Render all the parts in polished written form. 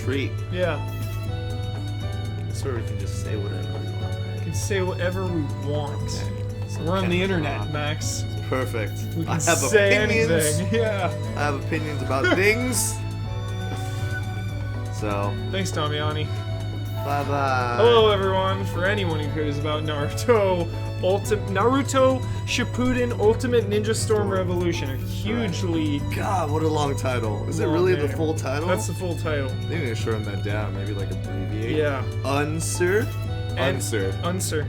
treat. Yeah. So we can just say whatever we want. Right? We can say whatever we want. Okay. So We're on the Canada internet, Rock. Max. Perfect. We can I have say opinions. anything. Yeah. I have opinions about things. So, Thanks, Damiani. bye bye. Hello, everyone. For anyone who cares about Naruto Shippuden Ultimate Ninja Storm Revolution, a hugely God, what a long title. Is it long really name. the full title? That's the full title. They need to shorten that down. Maybe like abbreviate. Yeah. Unsur. And- Unsur. Unsur.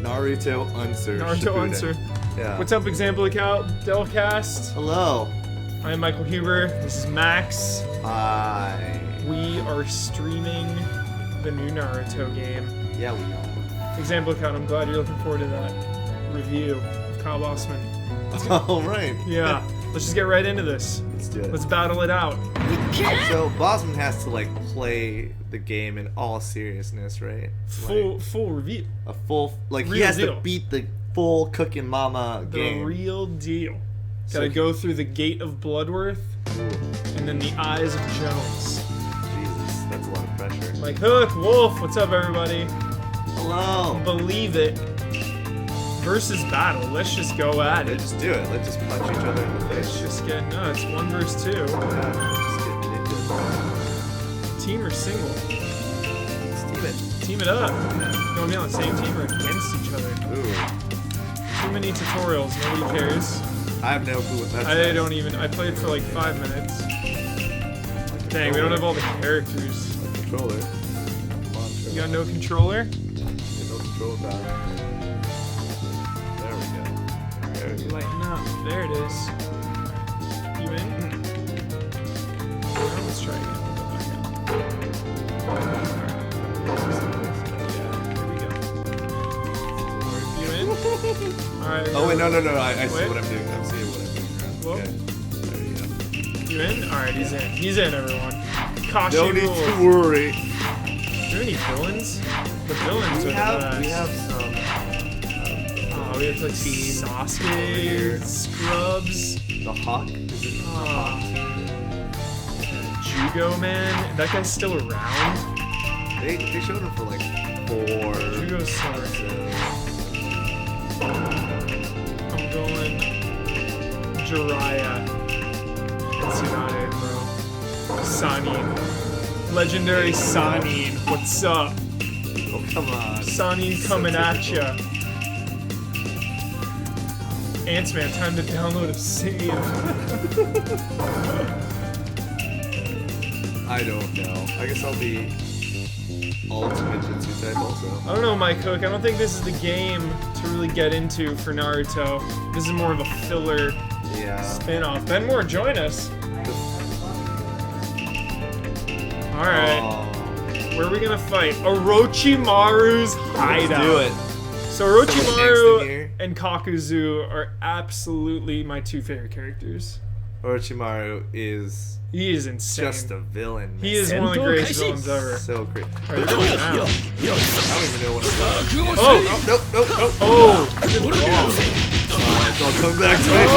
Naruto Unsur. Naruto Shippuden. Unsur. Yeah. What's up, Example Account Delcast? Hello. I am Michael Huber. This is Max. Hi. We are streaming the new Naruto game. Yeah, we are. Example Account, I'm glad you're looking forward to that review of Kyle Bossman. All right. Yeah. Let's just get right into this. Let's do it. Let's battle it out. So Bosman has to like play the game in all seriousness, right? Full review. A full he Real has deal. to beat the full Cookin' Mama The game. real deal. So Gotta he- go through the gate of Bloodworth Ooh, and then the eyes of Jones. Jesus, that's a lot of pressure. Like Hook, Wolf, what's up, everybody? Hello. Believe it. Versus battle. Let's just go at it. Let's just do it. Let's just punch each other in the Let's face. just get nuts. 1 versus 2. Yeah, let's just get ninjas. Team or single? Let's team it. Team it up. You want to be on the same team or against each other? Ooh. Too many tutorials. Nobody cares. I have no clue what that's. I don't even. I played for like 5 minutes. Dang, we don't have all the characters. Controller. Come on, You got no controller? Get no control back. There we go. There we go. Lighten up. There it is. You in? Well, let's try again. You in? Alright. Oh wait, no. I see Wait. what I'm doing. I'm seeing what I'm doing. Whoa. Okay. There you go. You in? Alright, he's in. He's in, everyone. Kashi No need rules. to worry. Are there any villains? The villains We are have the best. some. Oh, we have like Sasuke, Scrubs, The Hawk. Is it the Hawk? Jugo Man. That guy's still around. They showed him for like 4. Jugo's still around. episodes. I'm going Jiraiya. Tsunade, bro. Sanin. Legendary Sanin. What's up? Oh come on. Sanin coming at ya. Ant-Man, time to download a save. I don't know. I guess I'll be ultimate Jutsu type also. I don't know, Mike Hook. I don't think this is the game to really get into for Naruto. This is more of a filler Yeah. spin-off. Ben Moore, join us. Alright, Oh, where are we gonna fight? Orochimaru's hideout. let's do it. So Someone next in Orochimaru here. and Kakuzu are absolutely my 2 favorite characters. Orochimaru is He is insane. just a villain. He is one of the greatest villains ever. so great. Alright, I they're going now. don't even know what I'm doing. Oh! Nope. Oh! Good ball. It's all coming back to me. Oh!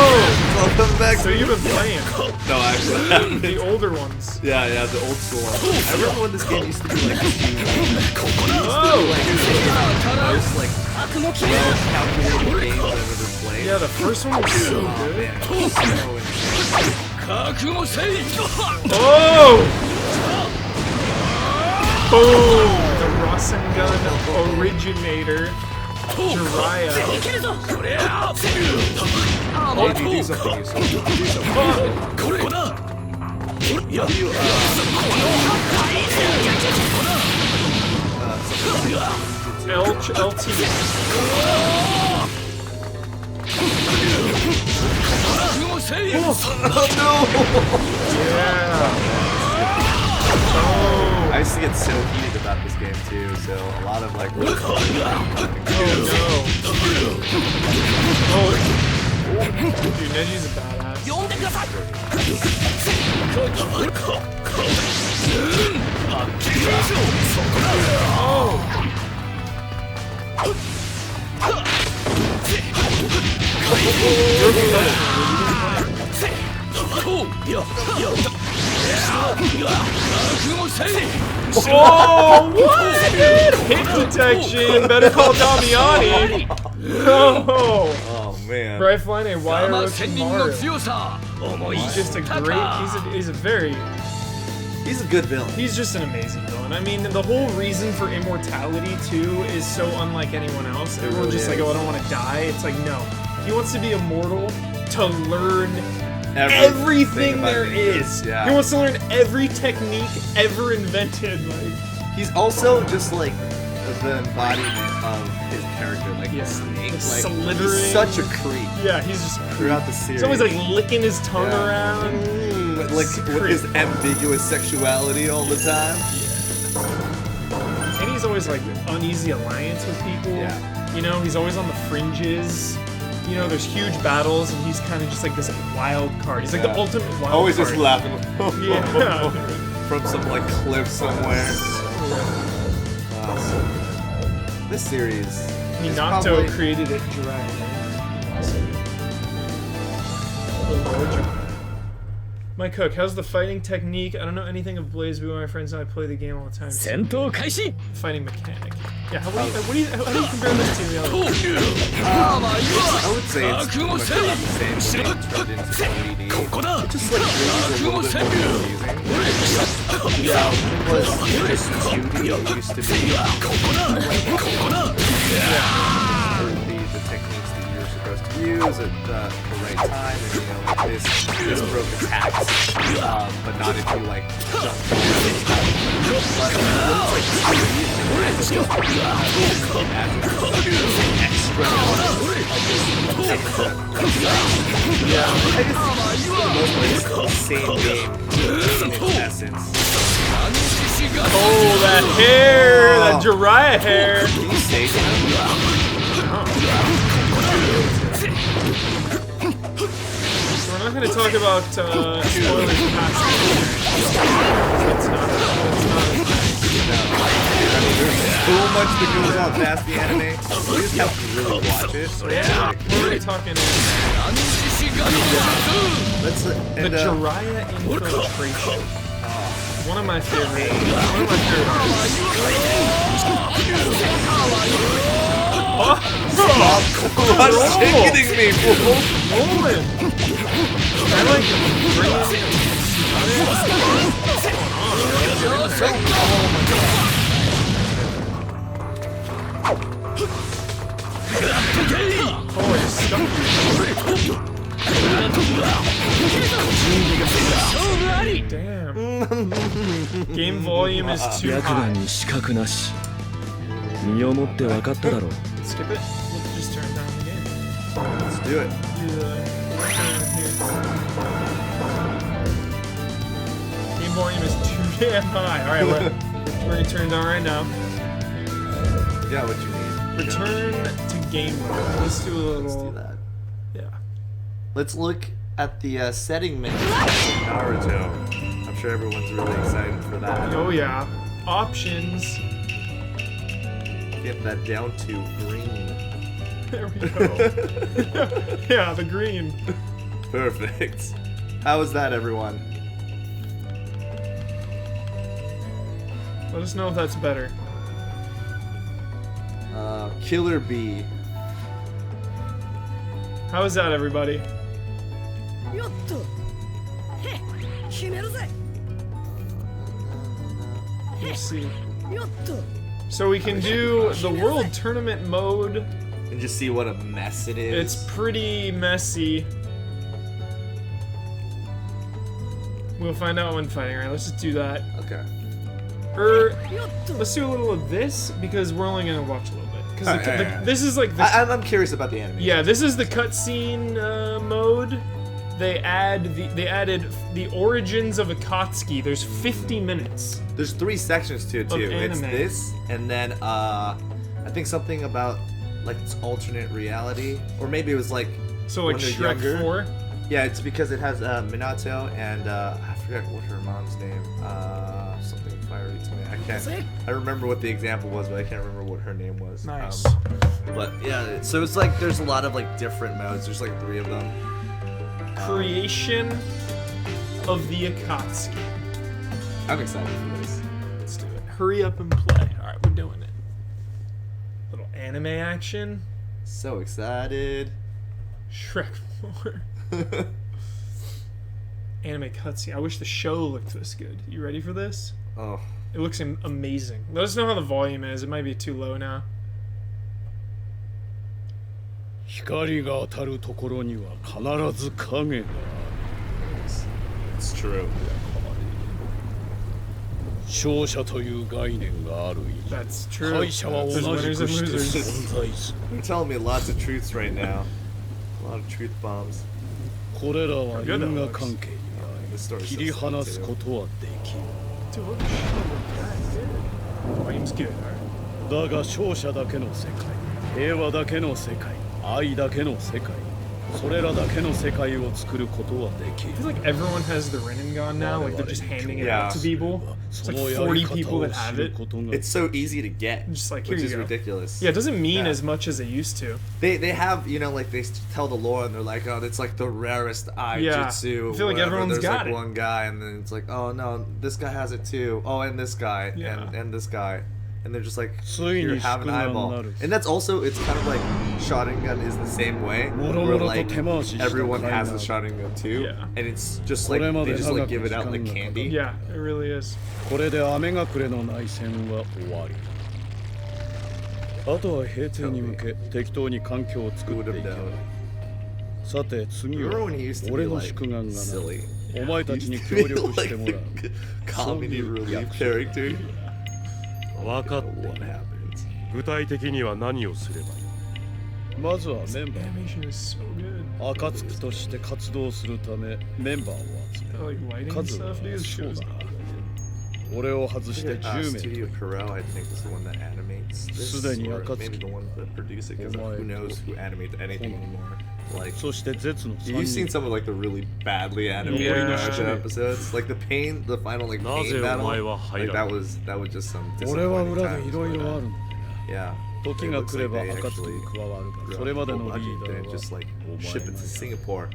It's all coming back So to me. you've been playing No, actually, I haven't. the older ones. Yeah, the old school one. I remember when this game used to be like Oh! most like well-calculated games I've ever played. Yeah, the first one was so Oh good. man, it was so insane. Oh! Boom! The Rasengan originator, Jiraiya. Hey, do something useful. Do something. You, LT. Yeah. Oh. I used to get so heated about this game too, so a lot of like. Oh no. Oh. Dude, Neji's a badass. Oh, what? Hit detection. Better call Damiani. Oh. Oh man. Bright flying a wire Orochimaru. He's just a great. He's a very. He's a good villain. He's just an amazing villain. I mean, the whole reason for immortality too is so unlike anyone else. Everyone's just like, oh, I don't want to die. It's like, no. He wants to be immortal to learn everything there is. Yeah. He wants to learn every technique ever invented. Like, he's also just like the embodiment of his character, like yeah, the snake. Like, slithering. he's such a creep. Yeah, he's just throughout the series. He's always like licking his tongue around. Like with his ambiguous sexuality all the time. Yeah. And he's always like uneasy alliance with people. Yeah. You know, he's always on the fringes. You know, there's huge battles, and he's kind of just like this wild card. He's like the ultimate wild card. Always just laughing. Yeah. From some like cliff somewhere. This series. Minato created it, Jiraiya. Mike Cook, how's the fighting technique? I don't know anything of Blaze, but my friends and I play the game all the time. Fighting mechanic. Yeah, how do you compare this to the other one? I would say it's pretty much about the same when it's turned into 3D. It just like really is a little bit more confusing. Yeah, because just 2D used to be the techniques that you're supposed to use at the right time, and you know, like this broke attacks, but not if you like jump forward. But when it's like 2D, it's like extra. Yeah, I guess it's the same game in its essence. Oh, that hair! That Jiraiya hair! Can you say that? So we're not going to talk about spoilers past the It's not There's so much that goes on past the anime. You just have to really watch it. Yeah, we're already talking the Jiraiya infiltration. One of my favorite. Stop kidding me, fool! Rolling. I like oh, it's stuck. Damn. Game volume is too high. Skip it. Let's just turn down the game. Let's do it. Game volume is too damn high. Alright, we're gonna turn it down right now. Yeah, what you need. Return to game mode. Let's do a little. Let's do that. Yeah. Let's look at the setting menu of Naruto. I'm sure everyone's really excited for that. Oh yeah. Options. Get that down to green. There we go. Yeah, the green. Perfect. How is that, everyone? Let us know if that's better. Killer Bee. How is that, everybody? Let's see. So we can do the World Tournament mode. And just see what a mess it is. It's pretty messy. We'll find out when fighting. Alright, let's just do that. Okay. Let's do a little of this because we're only gonna watch a little bit. Because this is like the, I'm curious about the anime. Yeah, this is the cutscene mode. They added the origins of Akatsuki. There's 50 minutes. There's 3 sections to it too. It's this, and then I think something about like its alternate reality, or maybe it was like so like Shrek 4. Yeah, it's because it has Minato and I forget what her mom's name. Something fiery to me. I remember what the example was, but I can't remember what her name was. Nice. But yeah, so it's like there's a lot of like different modes. There's like 3 of them. Creation of the Akatsuki. I'm excited for this. Hurry up and play. Alright, we're doing it. Little anime action. So excited. Shrek 4. Anime cutscene. I wish the show looked this good. You ready for this? Oh. It looks amazing. Let us know how the volume is. It might be too low now. 光が当たるところには必ず影がある。 It's true. 勝者という概念がある以上、 That's true. 敗者は同 There's じ winners く and して losers. 存在する。 You're telling me lots of truths right now. A lot of truth bombs. これらは因果関係に This あ story's り、 so 切り sad 離す too. ことはできる。 Dude, what the shit? Volume's good. Alright. だが勝者だけの世界、平和だけの世界、愛だけの世界、それらだけの世界を作ることはできる。 I feel like everyone has the Rinnegan now. Like they're just handing it out to people. It's like 40 people that have it. It's so easy to get, Just like, here which you is go. ridiculous. Yeah, it doesn't mean Yeah. as much as it used to. They have, you know, like they tell the lore and they're like, oh, it's like the rarest eye Yeah. jutsu. I feel like whatever. everyone's There's got like it. one guy and then it's like, oh no, this guy has it too. Oh, and this guy Yeah. and this guy. And they're just like, Tsuini you have an eyeball. Shippuden And that's also, it's kind of like Sharingan is the same way. Where like everyone has a Sharingan too. Yeah. And it's just like, they just like give it out like candy. Yeah, it really is. これで雨隠れの内戦は終わり。あとは平定に向け適当に環境を作っていけばいい。さて次 Remember は when he used to 俺 be の like 祝願がな silly? お前たちに He 協 used to 力 be してもらう。 like the comedy relief character. 分かっ What ている。 happens? 具体的には何をすればいい？まずはメンバー。 Animation is so good. 暁として活動するためメンバーを集 I like め lighting and 数は stuff, dude. This そう show's だな。俺を外して10 Studio 名と Perel, I think, is the one that animates this, すでに or Akatsuki maybe the one that produce it, because who knows who animates anything anymore. Like, そして絶の you've seen 3 some of like the really badly animated Yeah. Naruto episodes, like the final like な pain ぜお battle. 前は Like 入ら that ない？ was just some 人俺は disappointing 裏で times. いろいろある But, んだ。 yeah. 時 It が looks 来れ like ば they 暁 actually に加わるが grew それ up まで full のリ budget ーダ and ーは just like お ship 前 it to が Singapore or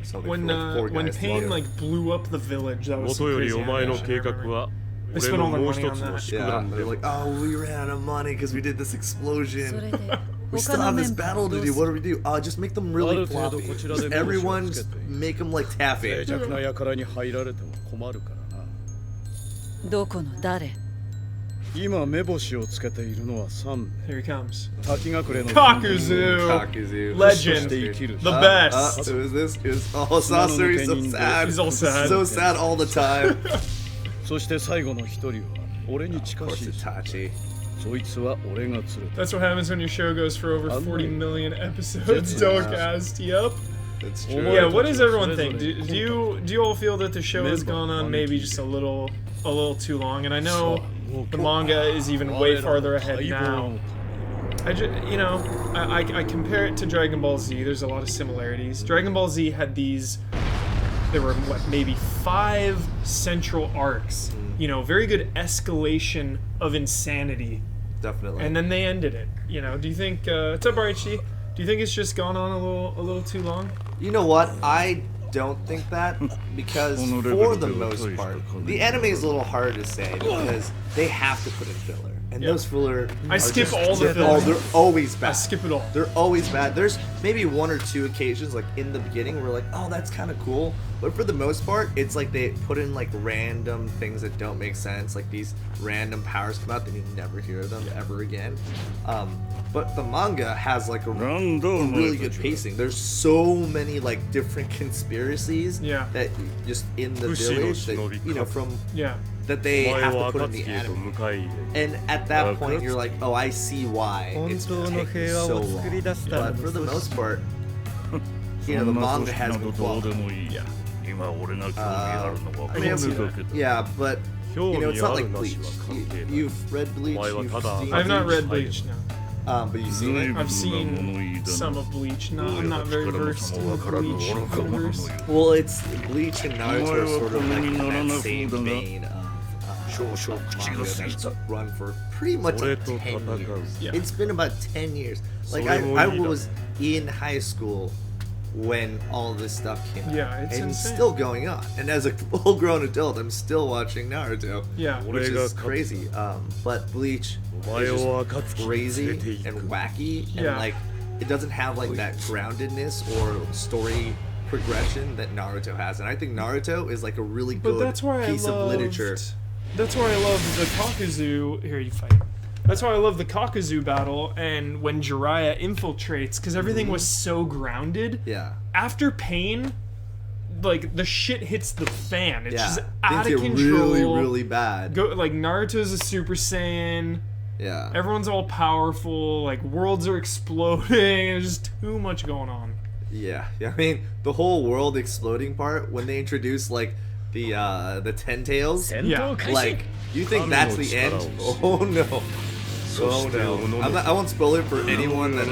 something When for like four when guys to Pain do. like blew up the village, that was 元 some より crazy お前の animation, 計 I 画 remember. は They 俺 spent の all their もう money 一 on つの that. 宿 Yeah, 願 they're でも like, oh, we ran out of money because we did this それ explosion. で We 他 still の have メ this ンバー battle はど to う do. す What る do we do? Just make them really ある程度 floppy. こちらで Just 目星を everyone つけて make them like 脆 taffy. 弱な輩に入られても困るからな。どこの誰今目星をつけているのは3名。 Here he comes. 滝隠れの Kakuzu, Kakuzu. legend, Legend. the Uh, best. who is this? Oh, Sasori, so sad. He's all sad. So sad all the time. そして最後の一人は俺に Of 近 course, しい。 Itachi. そいつは俺が連れて That's what happens when your show goes for over 40 million episodes. Dolecast, yep. That's Oh, true. Yeah, what does everyone think? Do you all feel that the show has gone on maybe just a little too long? And I know the manga is even way farther ahead now. I compare it to Dragon Ball Z. There's a lot of similarities. Dragon Ball Z had there were maybe 5 central arcs. Very good escalation of insanity. Definitely. And then they ended it. Do you think what's up, RHD? Do you think it's just gone on a little too long? You know what? I don't think that because for the most part, the anime is a little harder to say because they have to put in filler, and Yeah. those filler. I are skip just- all the Oh, filler. they're always I bad. skip it all. They're always bad. There's maybe 1 or 2 occasions, like in the beginning, where we're like, oh, that's kind of cool. But for the most part, it's like they put in like random things that don't make sense. Like these random powers come out, then you never hear them ever again. But the manga has like a really good pacing. There's so many like different conspiracies Yeah. that just in the Fushi no village that, shinobi from Yeah. that お they 前 have を to put in the 暁へと anime. 迎え入れ And at that point, you're like, oh, I see why it's 本当の taking 平和 so を作り long. 出したら But for the most part, the manga has been どうで flawed. もいい。今俺が興味あるのは I mean, このだけだ。 yeah, but 興 you know, 味 it's not あ like るな Bleach. しは関係ない You've read Bleach. お前は You've ただ seen I've not read Bleach. Bleach now. But you've seen it. I've seen some of Bleach. I'm not very versed in the Bleach universe. Well, it's Bleach and Naruto are sort of like in that same vein of manga that's run for pretty much like 10 years. Yeah. It's been about 10 years. Like それもいいだろ。 I was in high school when all this stuff came out. Yeah, it's and insane. still going on. And as a full-grown adult, I'm still watching Naruto. Yeah. Which is crazy. But Bleach is just crazy and wacky, and Yeah. like it doesn't have like that groundedness or story progression that Naruto has. And I think Naruto is like a really But good that's why piece of literature. That's why I love the Kakuzu. Here, you fight. That's why I love the Kakuzu battle and when Jiraiya infiltrates, because everything was so grounded. Yeah. After Pain, like the shit hits the fan. It's just out Things of get control. really, really bad. Like Naruto's a Super Saiyan. Yeah. Everyone's all powerful. Like worlds are exploding. There's just too much going on. Yeah. I mean, the whole world exploding part when they introduce like the Ten Tails. Yeah. Like, you think that's the end? Oh no. Oh no. I won't spoil it for anyone that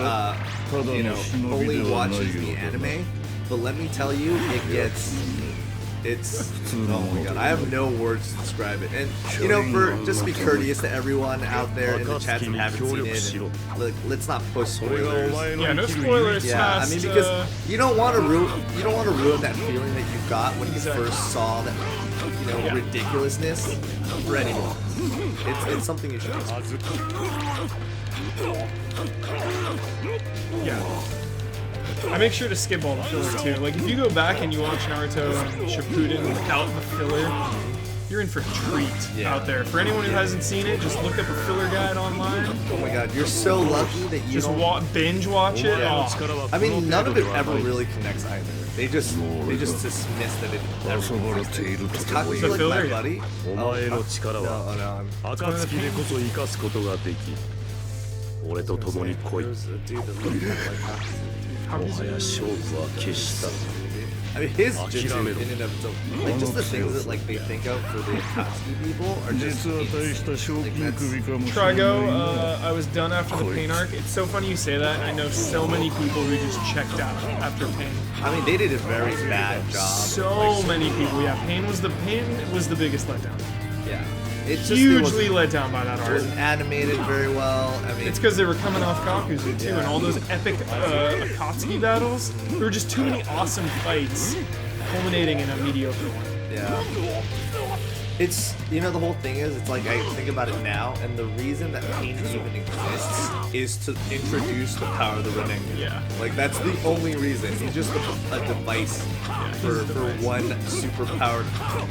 only watches the anime, but let me tell you, it's oh my god, I have no words to describe it. And for just to be courteous to everyone out there in the chat that haven't seen it, and, let's not push spoilers. Yeah, no spoilers. Yeah, I mean, because you don't want to ruin that feeling that you got when you first saw that ridiculousness for anyone. It's something you should do. Yeah. I make sure to skip all the filler too. Like if you go back and you watch Naruto and Shippuden without the filler, you're in for a treat out there. For anyone who hasn't seen it, just look up a filler guide online. Oh my god, you're so lucky that you just binge watch it. Yeah. Oh. I mean, none of it ever really connects either. They just dismiss that it ever existed. Is Kakuzu like my buddy? No, I'm... 暁でこそ生かすことができ俺と共に来い There's a dude that looked like Kakuzu. もはや勝負は決した I mean, his jutsu in and of itself, like just the things that like they think of for the Akatsuki people are just Trigo, I was done after the Pain arc. It's so funny you say that. I know so many people who just checked out after Pain. I mean, they did a very bad job. So many people. Yeah, Pain was the biggest letdown. Yeah. It's hugely let down by that It art. wasn't animated very well. I mean, It's because they were coming off Kakuzu too, and all those epic Akatsuki battles. There were just too many awesome fights, culminating in a mediocre one. yeah. It's the whole thing is it's like I think about it now, and the reason that Pain even exists is to introduce the power of the Rinnegan. Yeah. Like that's the only reason. He's just a device for one superpowered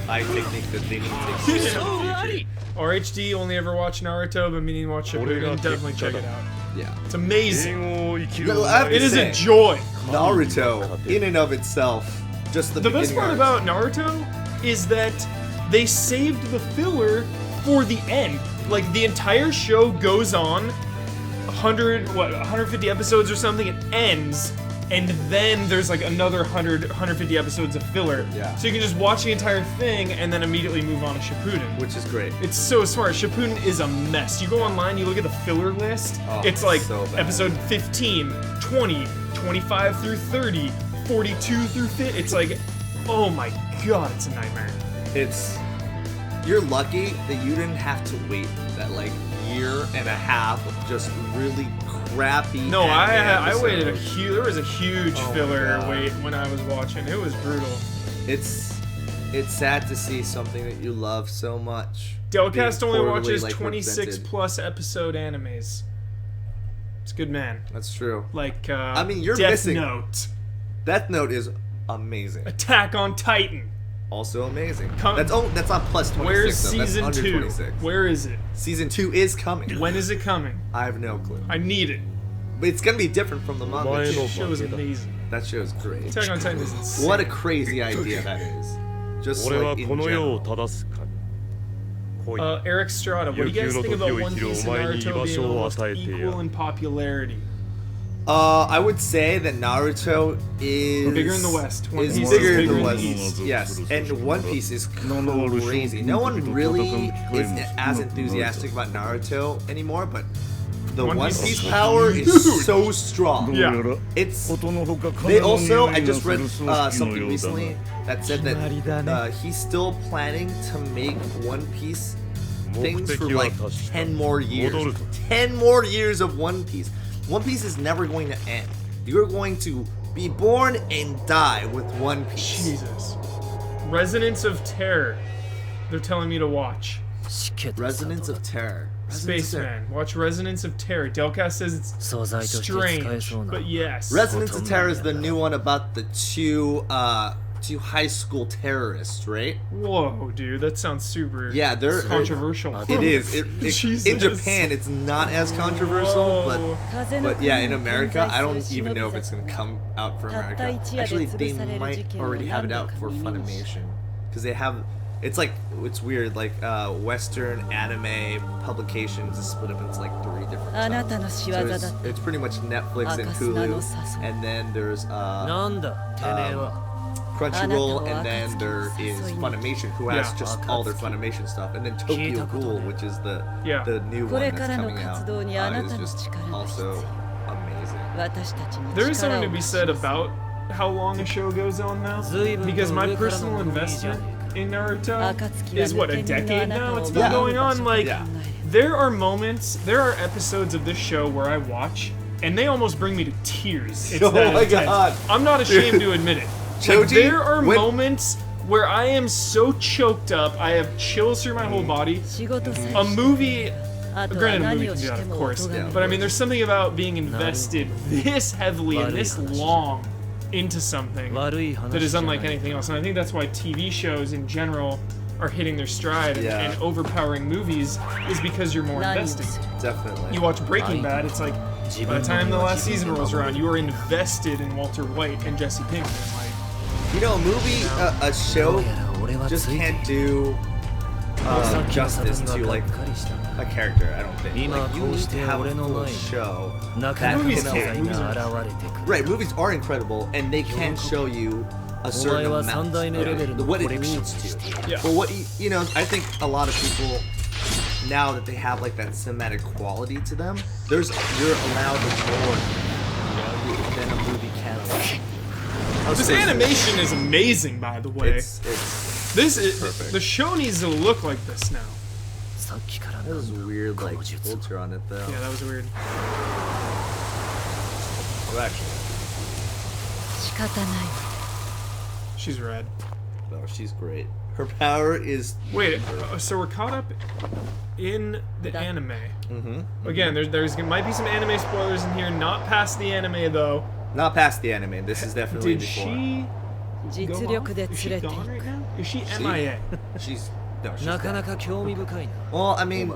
eye technique that they need to use. RHD only ever watched Naruto, but meaning to watch Shippuden. Definitely check it out. Yeah. It's amazing. No, I have to It is say, a joy. Naruto, in and of itself, just the best part arcs. about Naruto is that they saved the filler for the end. Like the entire show goes on 150 episodes or something, it ends, and then there's like another 150 episodes of filler. Yeah. So you can just watch the entire thing and then immediately move on to Shippuden. Which is great. It's so smart. Shippuden is a mess. You go online, you look at the filler list, Oh, it's like so bad. episode 15, 20, 25 through 30, 42 through 50. It's like, oh my god, it's a nightmare. You're lucky that you didn't have to wait that like year and a half of just really crappy. No, I episodes. waited there was a huge Oh my filler God. wait when I was watching. It was brutal. It's sad to see something that you love so much. Delcast being only poorly, watches like, 26 represented. plus episode animes. It's a good man. That's true. Like I mean, you're Death missing- Note, Death Note is amazing. Attack on Titan. Also amazing. Come- That's not plus 26. Where's though. That's season under 2? 26. Where is it? Season 2 is coming. When is it coming? I have no clue. I need it. But it's gonna be different from the manga. Mine too. This show is amazing. That show is great. Attack on Titan is insane. What a crazy idea that is. Just 俺は like in この世を general. 正すか来い Eric Strada, what do you guys think about One Piece and Naruto being almost equal in popularity? I would say that Naruto is Bigger in the West. One is Piece bigger is in the bigger in West. the East. Yes, and One Piece is crazy. No one really is as enthusiastic about Naruto anymore, but the One One Piece Piece is power huge. is so strong. Yeah. It's they also. I just read something recently that said that he's still planning to make One Piece things for like 10 more years. 10 more years of One Piece. One Piece is never going to end. You're going to be born and die with One Piece. Jesus. Resonance of Terror. They're telling me to watch. Resonance of Terror. Spaceman. Watch Resonance of Terror. Delcast says it's strange, but yes. Resonance of Terror is the new one about the two high school terrorists, right? Whoa, dude, that sounds super they're controversial. It is. Jesus. In Japan, it's not as controversial, but yeah, in America, I don't even know if it's gonna come out for America. Actually, they might already have it out for Funimation because they have. It's weird. Like Western anime publications is split up into like 3 different. So it's pretty much Netflix and Hulu, and then there's Crunchyroll, and then there is Funimation, who has just all their Funimation stuff, and then Tokyo Ghoul, which is the new one that's coming out, is just also amazing. There is something to be said about how long a show goes on now, because my personal investment in Naruto is what, a decade now it's been going on. Like, there are episodes of this show where I watch, and they almost bring me to tears. It's that my intense. God. I'm not ashamed to admit it. Like, there are moments where I am so choked up, I have chills through my whole body. A movie, granted a movie can do that, of course, but I mean, there's something about being invested this heavily and this long into something that is unlike anything else. And I think that's why TV shows in general are hitting their stride and overpowering movies, is because you're more invested. Definitely. You watch Breaking Bad, it's like, by the time the last season rolls around, you are invested in Walter White and Jesse Pinkman. Like, you know, a movie, a show just can't do justice to like a character. I don't think. Like, you need to have a full show that movies can. Right, movies are incredible, and they can show you a certain amount, what it needs to. Yeah. But what you know, I think a lot of people, now that they have like that cinematic quality to them, you're allowed more than a movie can. This animation is amazing, by the way. It's perfect. The show needs to look like this now. That was weird, like filter on it though. Yeah, that was weird. Oh, actually, She's red. no, she's great. Her power is. Wait, so we're caught up in the anime. Again, there's might be some anime spoilers in here. Not past the anime though. Not past the anime. This is definitely before. Is she gone right now? Is she MIA? She's dead. Well, I mean,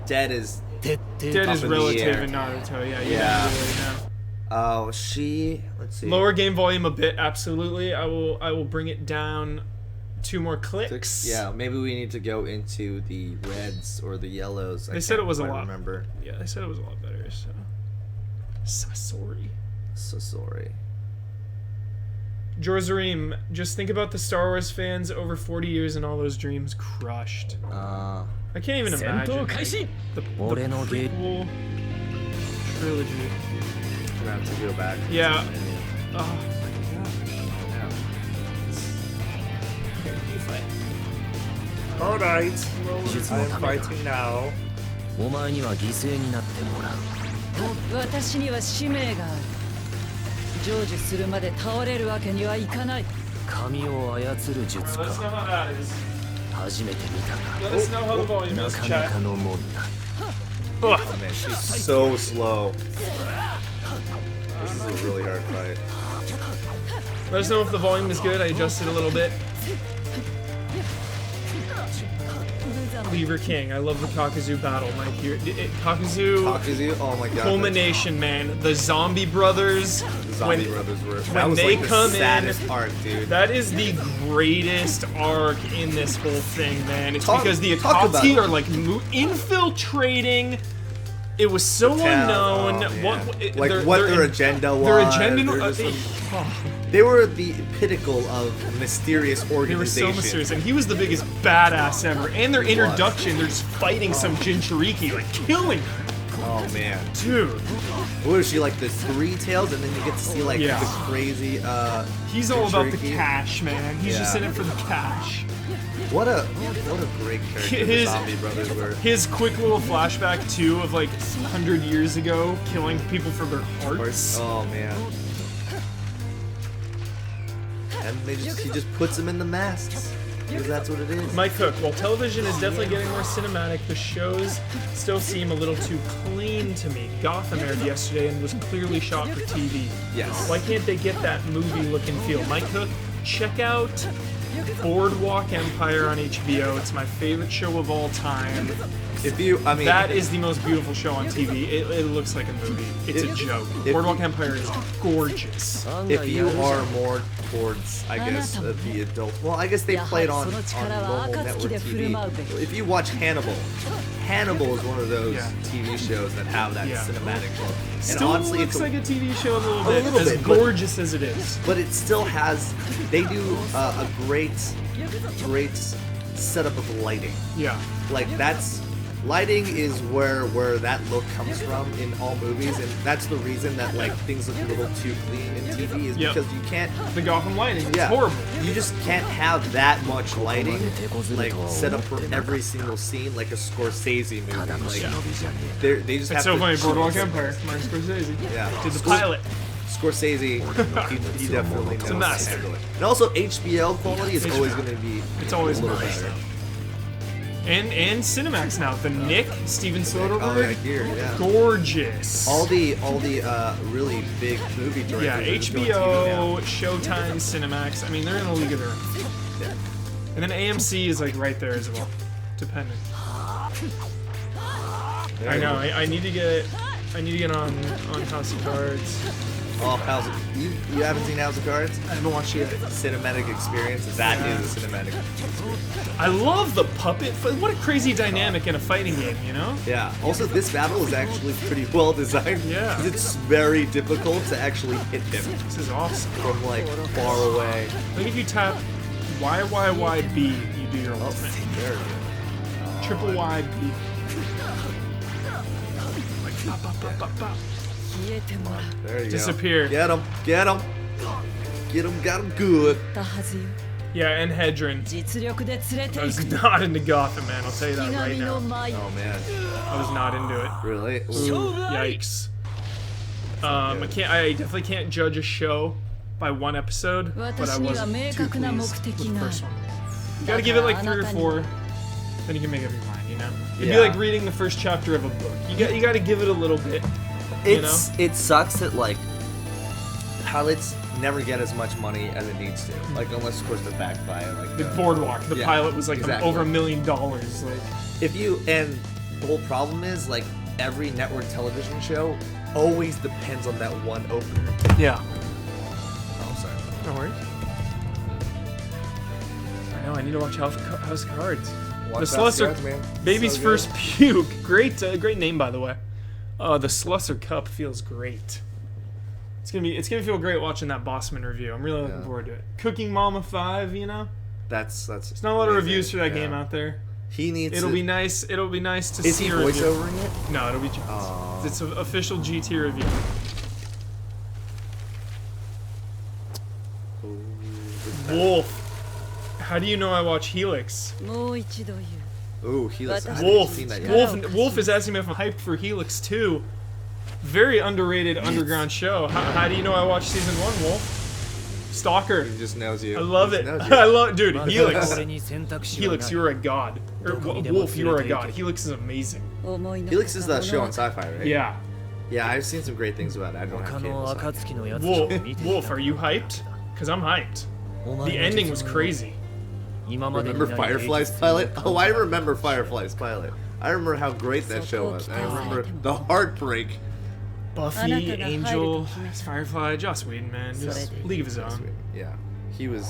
dead is Dead up is in the relative air. in Naruto. Yeah, Yeah. Really know. Oh, let's see. Lower game volume a bit, absolutely. I will bring it down 2 more clicks. Yeah, maybe we need to go into the reds or the yellows. They said it was a I lot. remember. Yeah, they said it was a lot better. So sorry. So sorry. Jorzareem, just think about the Star Wars fans over 40 years and all those dreams crushed. I can't even imagine. The prequel trilogy. We're gonna have to go back. Yeah. Oh my god. Alright. I am fighting now. お前には犠牲になってもらう。私には使命がある。成就するまで倒れるわけにはいかない。神を操る術 Let us か。 know how that is. 初めて見た Let us know how the volume が。 is, なかな chat. かのもんだ。 Ugh. Oh man, she's so slow. This is a really hard fight. Let us know if the volume is good. I adjusted a little bit. Beaver King. I love the Kakuzu battle. My hero. Kakuzu? Oh my god. Culmination, man. The Zombie Brothers. The Zombie Brothers were. That when was they like the come saddest in, arc, dude. that is the greatest arc in this whole thing, man. It's Talk because the about Akatsuki it. are like infiltrating. It was so unknown. Oh, What what their agenda was. Their agenda. They're just they were the pinnacle of mysterious They were organization. so mysterious, and he was the biggest badass ever. And their introduction, they're just fighting some Jinchuriki, like killing her. Oh man. Dude. What is she, like the 3 tails, and then you get to see like Yeah. the crazy He's all about the Jinchuriki? cash, man. He's just in it for the cash. What a great character the Zombie Brothers were. His quick little flashback too of like 100 years ago, killing people for their hearts. Oh man. and he just puts them in the masks. Because that's what it is. Mike Cook, while television is definitely getting more cinematic, the shows still seem a little too clean to me. Gotham aired yesterday and was clearly shot for TV. Yes. Why can't they get that movie look and feel? Mike Cook, check out Boardwalk Empire on HBO. It's my favorite show of all time. That is the most beautiful show on TV. It looks like a movie. It's a joke. Boardwalk Empire is gorgeous. If you are more towards, I guess, the adult, well, I guess they played on normal network TV. If you watch Hannibal is one of those TV shows that have that cinematic look. And Still honestly, looks like a TV show a little bit, as but gorgeous as it is. But it still has, they do a great setup of lighting. Yeah. Like lighting is where that look comes from in all movies, and that's the reason that like things look a little too clean in TV is because you can't. The Gotham lighting is horrible. You just can't have that much lighting like set up for every single scene like a Scorsese movie. Like they just have so to. funny. Boardwalk Empire, Martin Scorsese. Yeah. Did the pilot. Scorsese, he definitely knows mess. to handle it. And also HBO quality is always going to be a little better. And Cinemax now. The Nick, Steven Soderbergh. Oh, yeah, here, yeah. Gorgeous. All the really big movie directors. Yeah, HBO, Showtime, Cinemax. I mean, they're in a league of their own. Yeah. And then AMC is like right there as well, depending. I know. I need to get on House of Cards. Oh, you haven't seen House of Cards? I haven't watched it yet. Cinematic experience. That is a cinematic experience. I love the puppet. What a crazy dynamic in a fighting game, you know? Yeah. Also, this battle is actually pretty well designed. Yeah. 'Cause it's very difficult to actually hit him This is awesome. from like far away. I think if you tap YYYB, you do your ultimate. There you go. Triple YB. Like, pop, pop, pop, pop, pop. There you Disappear. go. Get him. Got him good. Yeah, and Hedron. I was not into Gotham, man. I'll tell you that right now. Oh man. I was not into it. Really? Ooh, yikes. I definitely can't judge a show by one episode, but I wasn't too pleased with the first one. You gotta give it like 3 or 4, then you can make up your mind, you know? It'd be like reading the first chapter of a book. You gotta give it a little bit. It sucks that like pilots never get as much money as it needs to. Like unless of course they're backed by like The Boardwalk. The pilot was like over $1 million. Like and the whole problem is like every network television show always depends on that one opener. yeah. Oh, sorry. No worries. I know. I need to watch House of Cards. Watch The House of Slusser, Cards, man. baby's So first puke. Great name by the way. The Slusser Cup feels great. It's gonna feel great watching that Bossman review. I'm really looking forward to it. Cooking Mama 5, you know. That's. There's not a lot of reviews for that game out there. He needs. It'll be nice to Is see he a review. voiceovering it? No, it'll be GT. Aw. It's an official GT review. Wolf. How do you know I watch Helix? Ooh, Helix. I haven't Wolf. seen that yet. Wolf is asking me if I'm hyped for Helix 2. Very underrated underground show. How do you know I watched season 1, Wolf? Stalker. He just knows you. I love He it. just knows you. I love, dude. Helix. Helix, you're a god. Wolf, you're a god. Helix is amazing. Helix is that show on Sci-Fi, right? Yeah. Yeah, I've seen some great things about it. I don't have cable. Wolf, are you hyped? Cause I'm hyped. The ending was crazy. Remember Firefly's pilot? Oh, I remember Firefly's pilot. I remember how great that show was. I remember the heartbreak. Buffy, Angel, Firefly, Joss Whedon, man, just league of his own. Yeah, he's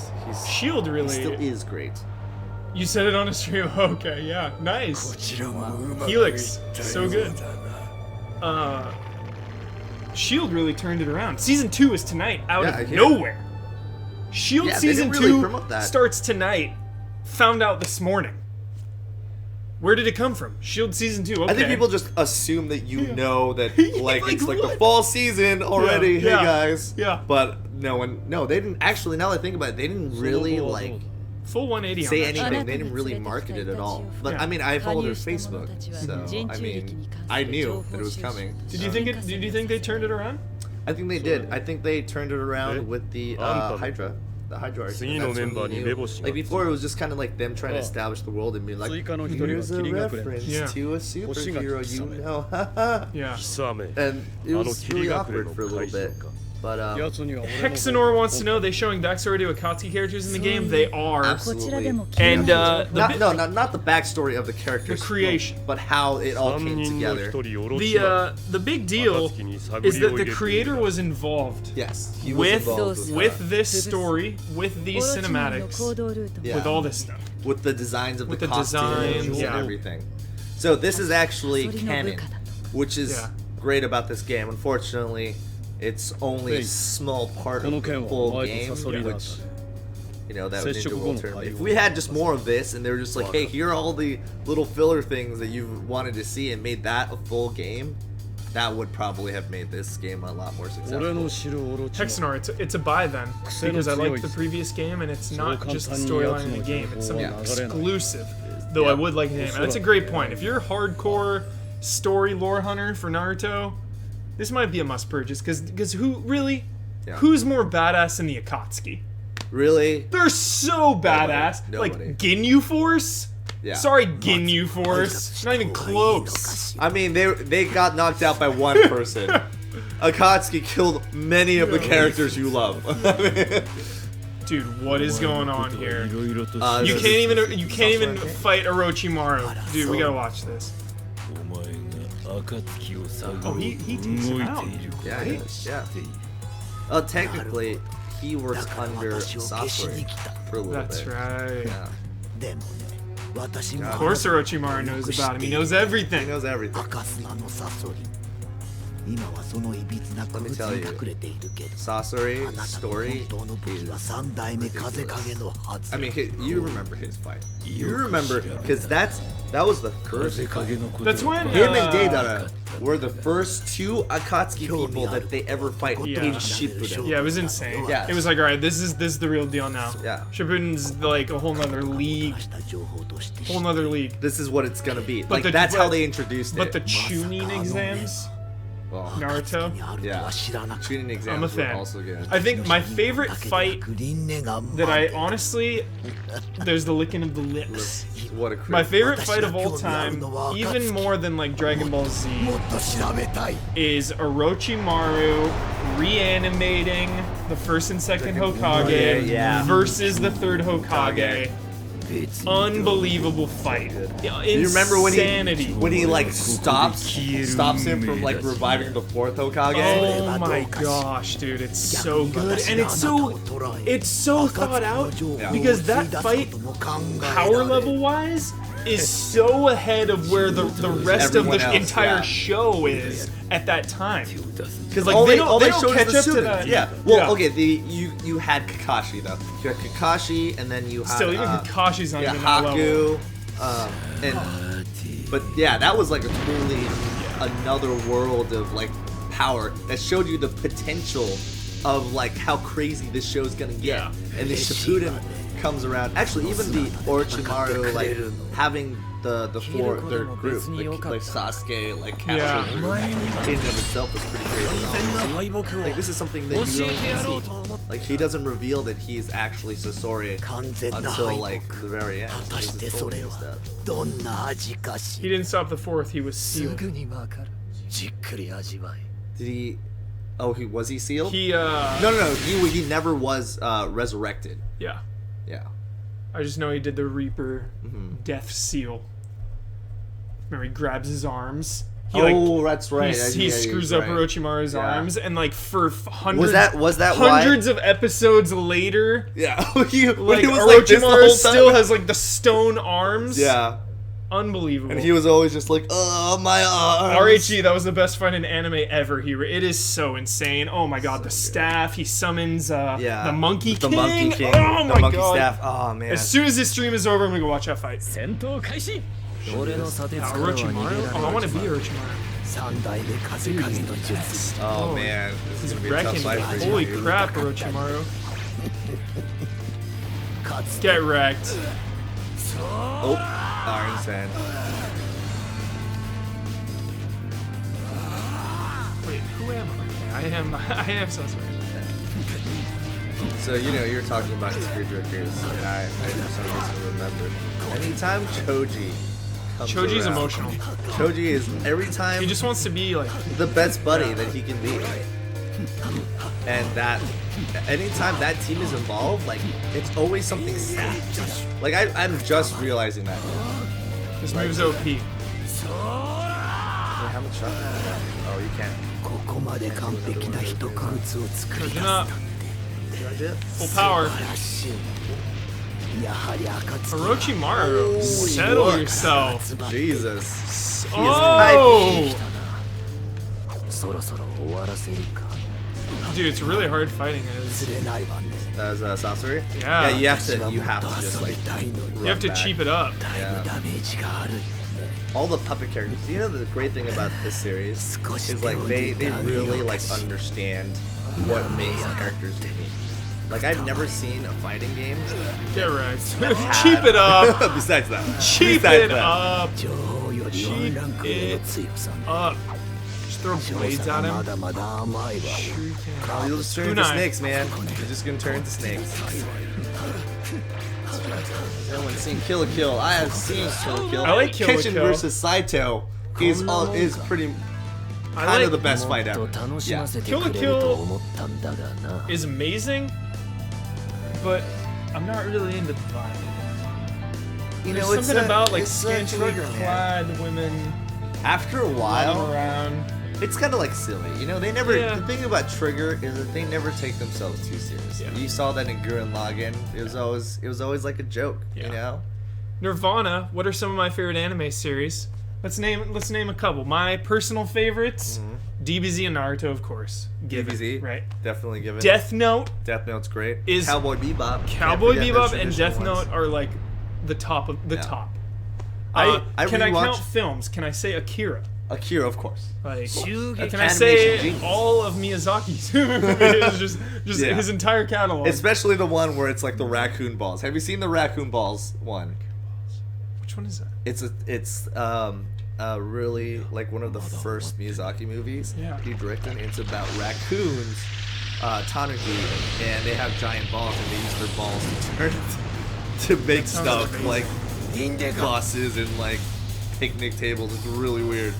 Shield he really. still is great. You said it on a stream. Okay, yeah, nice. Helix, so good. Shield really turned it around. Season 2 is tonight, out of nowhere. Shield Yeah, they season didn't really 2 promote that. starts tonight. Found out this morning. Where did it come from? Shield season 2. Okay. I think people just assume that you know that like it's like the what? fall season already. Yeah, Hey yeah, guys. yeah. But no, they didn't actually. Now that I think about it, they didn't really like full 180 say on that. anything. They didn't really market it at all. But Yeah. I mean, I followed their Facebook, so I mean, I knew that it was coming. Did you think they turned it around? I think they did. I think they turned it around with the Hydra. the hierarchy. 次のメンバーに目星が Like before, it was just kind of like them trying to establish the world and be like, 追加の一人は here's a 霧隠れ reference Yeah. to a superhero, you know. Yeah. 貴様 And it あの was 霧 really 隠れ awkward の for a little 会場 bit. か But やつには俺の Hexenor wants to know, they showing backstory to Akatsuki characters in the game? They are. こちらで absolutely. も気に And なる the Not the backstory of the characters, The creation. but how it all 3 came 人の together. 1人オロチマ the big deal 暁に探りを is 入 that れ the て creator was involved Yes, he was with involved with this story, with オ these ロチマンの cinematics, 行動ルート Yeah. with all this stuff. with the designs of With the the costumes designs, and yeah. everything. So this is actually それの部 canon, 下だと which is Yeah. great about this game. Unfortunately, it's only a Hey. small part of この the 件は full お前 game, とサソリだ which you know that was Session Ninja World no Tournament.対応 If we had just more of this, and they were just like, hey, here are all the little filler things that you wanted to see, and made that a full game, that would probably have made this game a lot more 俺 successful. の知るオロチマ Hexenor, it's a buy then, because I like the previous game and it's not just the storyline in the game, it's something Yeah. exclusive. Though I would like the name. And that's a great point. If you're a hardcore story lore hunter for Naruto, this might be a must purchase, because who really? Yeah. Who's more badass than the Akatsuki? Really? They're so badass. Nobody. Like Ginyu Force? Yeah. Sorry, Ginyu Force. Not even close. I mean, they got knocked out by one person. Akatsuki killed many of the characters you love. Dude, what is going on here? いろいろと You this can't even is- fight Orochimaru. Dude, we gotta watch this. お前が暁を探 Oh, he takes him out. 動いている Yeah, yeah. Technically, he works under Sasori for a little That's bit. right. Yeah. でもね、私も Of course Orochimaru knows about him. He knows He everything. knows everything. 赤砂のサソリ。今はそのいびつな空物に隠れているけど、 Sasori あなたの story 本当の武器は is 三代目風影のはず。 I mean, you remember his fight. You remember because that was the first. 風影のこと That's when Him and Deidara were the first two Akatsuki people that they ever fight Yeah. in Shippuden. Yeah, it was insane. Yes. It was like, alright, this is the real deal now. Yeah. Shippuden's like a whole nother league. した情報として Whole nother league. This is what it's gonna be. But Like that's how but- they introduced But it. the Chunin exams, Oh, Naruto, にあると yeah. は知らなかった。 Shooting I'm a exams were fan. also good. I think my favorite fight グリーンネが that I honestly, there's the licking of the lips. What a crew. My favorite fight of all time, even more than like Dragon Ball Z, もっと調べたい。 is Orochimaru reanimating the first and second Hokage yeah. versus the third Hokage. Unbelievable fight. Do you remember when Insanity. he like stops him from like reviving the fourth Hokage? Oh my gosh, dude, it's so good, and it's so thought out because that fight, power level wise, is so ahead of where the rest Everyone of the else, entire yeah. show is at that time. Because like all they they don't showed catch is the up to Suga. that. Yeah. Well, Yeah. okay. You had Kakashi though. You had Kakashi, and then you had Still, even Kakashi's not yeah, even that level. Haku, but yeah, that was like a totally another world of like power that showed you the potential of like how crazy this show's gonna get. Yeah. And the Shippuden comes around. Actually, even the Orochimaru like having their group like Sasuke like captured in and of itself was pretty crazy. Like this is something that you don't even see. Like he doesn't reveal that he's actually Sasori 完全な until 敗 like 北。 the very end. 果たしてそれはどんな味かし He didn't stop the fourth. He was す sealed. ぐにわかる。じっくり味わい。 Did he? Oh, was he sealed? He No. He never was resurrected. yeah. Yeah. I just know he did the Reaper death seal. Remember, he grabs his arms. He, That's right. He screws up Orochimaru's Yeah. arms, and like for hundreds, Was that why? hundreds of episodes later, Yeah. he like was like this the Orochimaru whole still time. has like the stone arms. Yeah. Unbelievable. And he was always just like, oh my arms. RHE, that was the best fight in anime ever. It is so insane. Oh my god, the staff. He summons the Monkey King. The Monkey King. Oh the my monkey god. staff. Oh man. As soon as this stream is over, I'm gonna go watch that fight. 戦闘開始 Orochimaru? Oh, I want to be Orochimaru. 三代目風影の術。 Oh man. This is He's gonna be a tough wrecking fight me. for you. Holy crap, Orochimaru. かつ Get wrecked. Oh, Iron Sand. Wait, who am I? I am Sasori. So, you know, you're talking about tearjerkers, and I for some reason remembered. Anytime Choji comes Choji's around, emotional. Choji is every time He just wants to be like the best buddy that he can be. And that, anytime that team is involved, like, it's always something sad. Like, I'm just realizing that. this move's OP. Wait, how much shot? Oh, you can't. ここまで完璧な一工夫を作り出 Charging す up. Did I do it? Full power. らしいやはり暁 Orochimaru, settle look. yourself. Jesus. Oh! そろそろ終わらせるか Dude, it's really hard fighting as 釣れないわね As Sasori? Yeah. Yeah, you have to just, like, たいのに you have to cheap it up. だいぶダメージがある all the puppet characters. You know the great thing about this series is like they really like understand what makes characters unique. Like I've never seen a fighting game. Get right. Cheap it up. Besides that. Cheap Besides it that. up. 女王よりワンランク上の強さね Up. Just throw blades 強さ at がま him. だまだ甘いわ Oh, you'll just turn into Kunai. snakes, man. You're just gonna turn into snakes. Everyone's seen Kill la Kill. I have seen Kill la Kill. I like Kill la Kenshin Kill. versus Saito is pretty I kind of like the best fight も ever. っと楽し Yeah. ませて Kill la くれると Kill 思ったんだがな is amazing, but I'm not really into the vibe. You There's know, it's something a- about like it's a scantily trigger, man. clad women After a running while, around. it's kind of like silly. You know, they never. Yeah. The thing about Trigger is that they never take themselves too serious. Yeah. You saw that in Gurren Lagann. It was always like a joke. Yeah. You know. Nirvana. What are some of my favorite anime series? Let's name a couple. My personal favorites: DBZ and Naruto, of course. Given, DBZ, right? Definitely given. Death Note, Death Note's great. is- Cowboy Bebop. Can't Cowboy forget those Bebop, and traditional Death ones. Note are like the top of the Yeah. top. I Can I count rewatched- films? Can I say Akira? Akira, of course. Like, can I Animation say genius. all of Miyazaki's movies? just Yeah. his entire catalog. Especially the one where it's like the raccoon balls. Have you seen the raccoon balls one? Which one is that? It's really like one of the first Miyazaki movies Yeah. he directed. It's about raccoons, tanuki, and they have giant balls, and they use their balls to turn to make sounds stuff amazing. like buses and like picnic tables. It's really weird.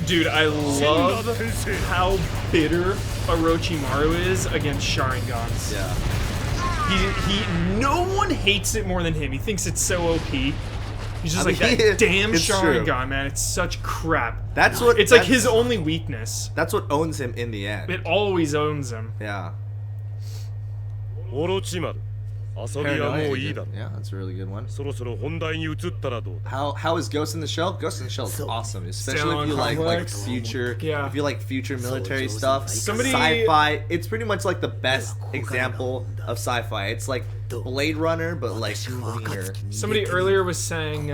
Dude, I love how bitter Orochimaru is against Sharingans. Yeah. No one hates it more than him. He thinks it's so OP. He's just I like mean, that damn it's true. Sharingan, man. It's such crap. That's what. It's like that's- his only weakness. That's what owns him in the end. It always owns him. Yeah. オロチマル遊びはもういいだろ Yeah, that's a really good one. そろそろ本題に移ったらどうだ How is Ghost in the Shell? Ghost in the Shell is awesome, especially Sailor if you like Complex. future, Yeah. if you like future military stuff, Somebody- sci-fi. It's pretty much like the best example of sci-fi. It's like Blade Runner, but like cleaner. Somebody earlier was saying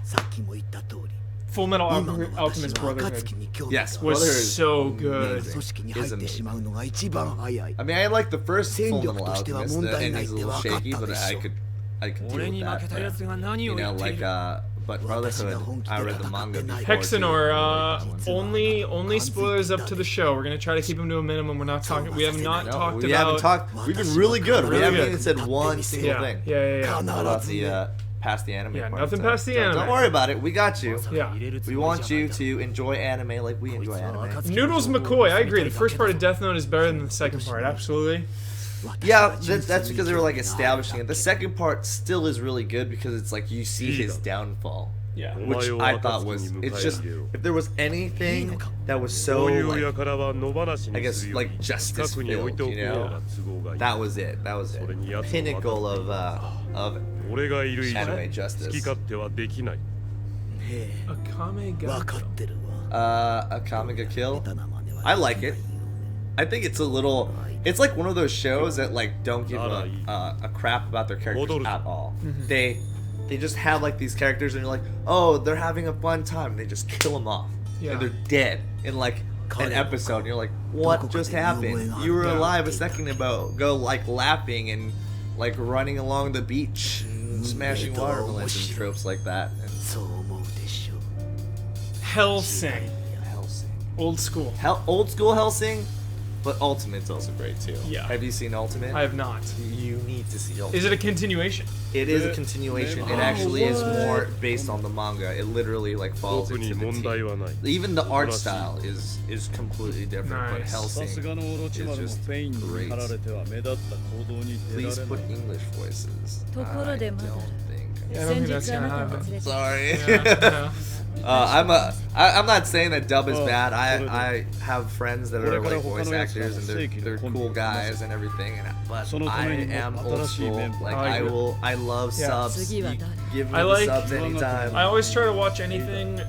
さっきも言った通り Full Metal 今の Alchemist 私は Brotherhood 暁に興味 Yes, was Brotherhood is so good. amazing. 組織に入 Is ってし amazing. まうのが一番早い I mean, I like the first Full 戦力 Metal としては Alchemist. 問 The 題ない ending's っ a て little 分かっ shaky, た but でしょ I could deal 俺 with に負け that. た奴が何 You を言 know, ってい like る but Brotherhood. I read the manga before. too. Hexenor, That one. only spoilers up to the show. We're gonna try to keep them to a minimum. We're not talking. We have not No, talked we about. haven't talked. We've been really good. We Really haven't good. even said one single Yeah, thing. yeah. About the past the anime. Yeah, part, nothing so past the don't anime. worry about it. We got you. Yeah. We want you to enjoy anime like we enjoy anime. Noodles McCoy, I agree. The first part of Death Note is better than the second part. Absolutely. Yeah, that's because they were like establishing it. The second part still is really good because it's like you see his downfall, Yeah. which I thought was. It's just if there was anything that was so こういう like, 輩は野放し I にす guess るよ like り justice 近くに置い filled, ておく you 方 know. が都合がいい That was it. That was it. Pinnacle of 俺がいる以上 anime 好き justice. 勝手はできない Akame 分 ga かってるわ Akame ga Kill. 下手な真似は I like it. I think it's a little. It's like one of those shows that like don't give a crap about their characters at all. They just have like these characters and you're like, oh, they're having a fun time. And they just kill them off. Yeah. And they're dead in like an episode. And you're like, what just happened? You were alive a second ago, like laughing and like running along the beach, smashing watermelons and tropes like that. And そう思うでしょ Hellsing. Hellsing. Old school. Old school Hellsing, but Ultimate's also great too. Yeah. Have you seen Ultimate? I have not. You need to see Ultimate. Is it a continuation? It is a continuation. It actually is more based on the manga. It literally like follows it 特 to に the 問 T. 題はない Even the art style is completely different. But Nice. さす Hellsing, がのオロチマルも It's just ペインに great. 駆られては目立った行動に出ら please れ put ない English voices. ところで I まだ don't think. Yeah, I don't 先 think that's 日あ gonna なたを happen. 連れて Sorry. Yeah, I'm not saying that dub is Oh, bad. totally. I have friends that are like voice actors and they're cool guys and everything. But I am old school. Like I love Yeah. subs. You give me I the like- subs anytime. I always try to watch anything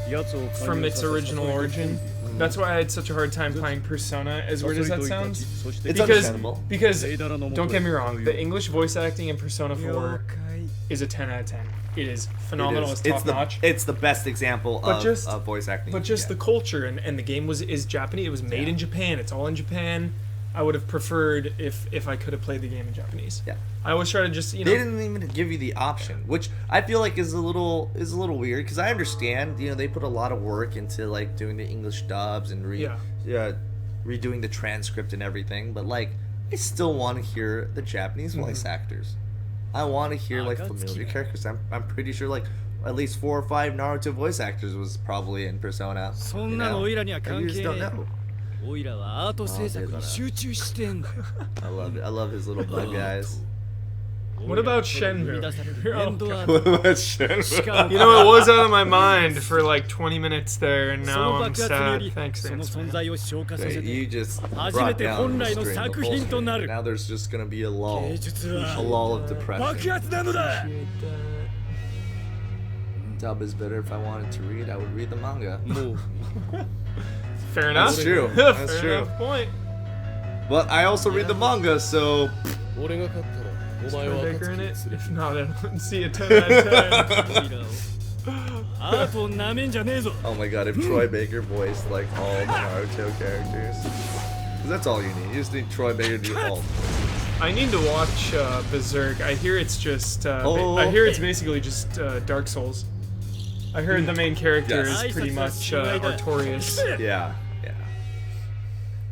やつを from its original origin. That's why I had such a hard time playing Persona, as weird as that sounds. It's Because, understandable. because don't get me wrong, the English voice acting in Persona 4 is a 10 out of 10. It is phenomenal. It's top notch. It's the best example But just- of voice acting. But you just the get. culture and the game is Japanese. It was made in Japan. It's all in Japan. I would have preferred if I could have played the game in Japanese. Yeah. I always try to just They didn't even give you the option, which I feel like is a little weird because I understand, they put a lot of work into like doing the English dubs and redoing the transcript and everything, but like I still want to hear the Japanese voice actors. I want to hear like familiar characters. I'm pretty sure like at least 4 or 5 Naruto voice actors was probably in Persona. そんなのオイラには And 関 you just 係 don't ね know. えオイラはアート制作に集中してんだ I love it. I love his little bug guys. What about Shenmue? エンドアート What about Shenmue? You know, it was out of my mind for like 20 minutes there, and そ now の I'm 爆発によ sad. り Thanks, その Vance. 存在を消化させ Wait, て you just 初め brought て down 本 the 来の string, the 作 full 品とな string. る Now there's just gonna be a lull. 芸術は A lull of 爆 depression. 発なのだ Dub is better. If I wanted to read, I would read the manga. もう Fair enough. That's true. Fair That's true. enough point. But I also read the manga, so 俺が勝ったらお前 Troy は Baker 暁 in に it? する If not, I don't see a 10 out of 10. オイラをアートをなめんじゃねえぞ oh my god, if Troy Baker voiced like all the Naruto characters, 'cause that's all you need. You just need Troy Baker to do all. I need to watch Berserk. I hear it's just. I hear it's basically just Dark Souls. I heard the main character Yes. is pretty much Artorias. Yeah, yeah.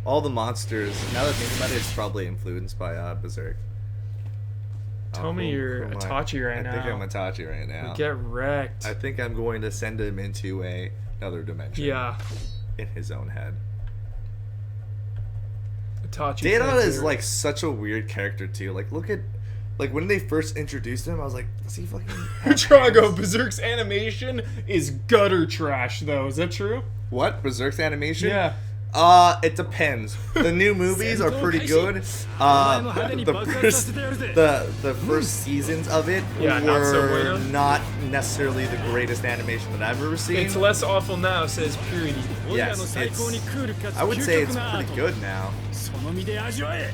All the monsters. Now that I think about it, it's probably influenced by Berserk. Tell me you're who am I? Itachi right I think I'm now. Itachi right now. Get wrecked. I think I'm going to send him into another dimension. Yeah, In his own head. Itachi. Data fans is are- like such a weird character too. Like look at when they first introduced him, I was like, is he fucking Trago, Berserk's animation is gutter trash, though. Is that true? what? Berserk's animation? Yeah. It depends. The new movies are pretty good. The first seasons of it Yeah, not so were bueno. not necessarily the greatest animation that I've ever seen. It's less awful now, says Purity. オイラの Yes, 最高にクールかつ I would 究 say 極 it's なアー pretty ト good now. その身で味わえ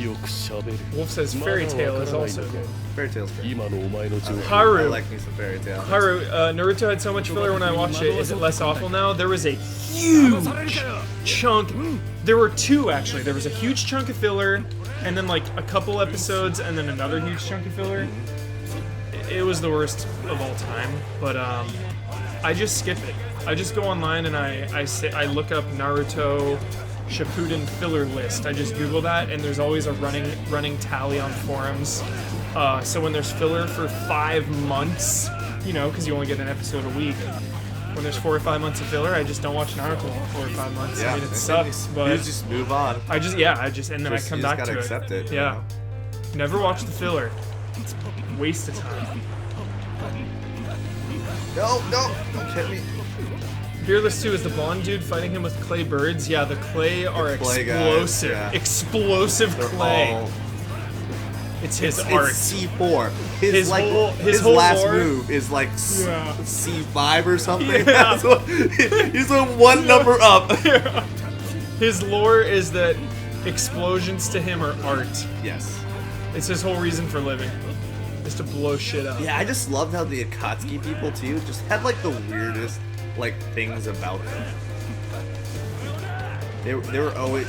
よくしゃべる Wolf says Fairy Tail is also good. Fairy Tail's great. 今のお前の情報 Haru. I like me some Fairy Tail. Haru, Naruto had so much filler when I watched it. Is it less awful now? There was a huge chunk. There were 2 actually. There was a huge chunk of filler, and then like a couple episodes, and then another huge chunk of filler. It was the worst of all time. But I just skip it. I just go online and I look up Naruto Shippuden filler list. I just Google that, and there's always a running tally on forums. So when there's filler for 5 months, because you only get an episode a week. When there's 4 or 5 months of filler, I just don't watch Naruto for 4 or 5 months. I mean, it sucks, You but just move on. and then I come you back just to gotta it. accept it. you Yeah, know? never watch the filler. It's a waste of time. No, don't hit me. Fearless 2 is the blonde dude fighting him with clay birds. Yeah, the clay are clay guys, explosive. yeah. Explosive They're clay. all. It's his art. It's C4. His whole last lore- move is like Yeah. C5 or something. Yeah. That's what, he's a one number up. His lore is that explosions to him are art. Yes. It's his whole reason for living. Is to blow shit up. Yeah, I just loved how the Akatsuki people too just had like the weirdest things about them. They were always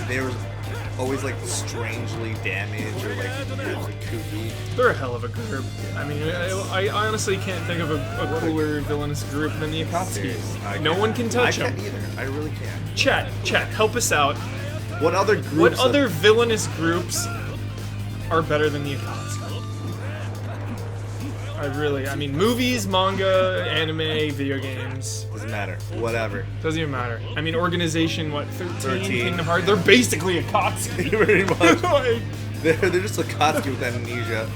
always like strangely damaged or like weird, like kooky. They're a hell of a group. I mean, I honestly can't think of a cooler villainous group than the Akatsuki. No one can touch I them. can't either. I really can't. Chat, help us out. What other groups? What other villainous groups are better than the Akatsuki? I mean, movies, manga, anime, video games. Doesn't matter. Whatever. Doesn't even matter. I mean, Organization, what, 13? 13. Kingdom Hearts? They're basically Akatsuki. Pretty much. Like, They're just a Akatsuki with amnesia.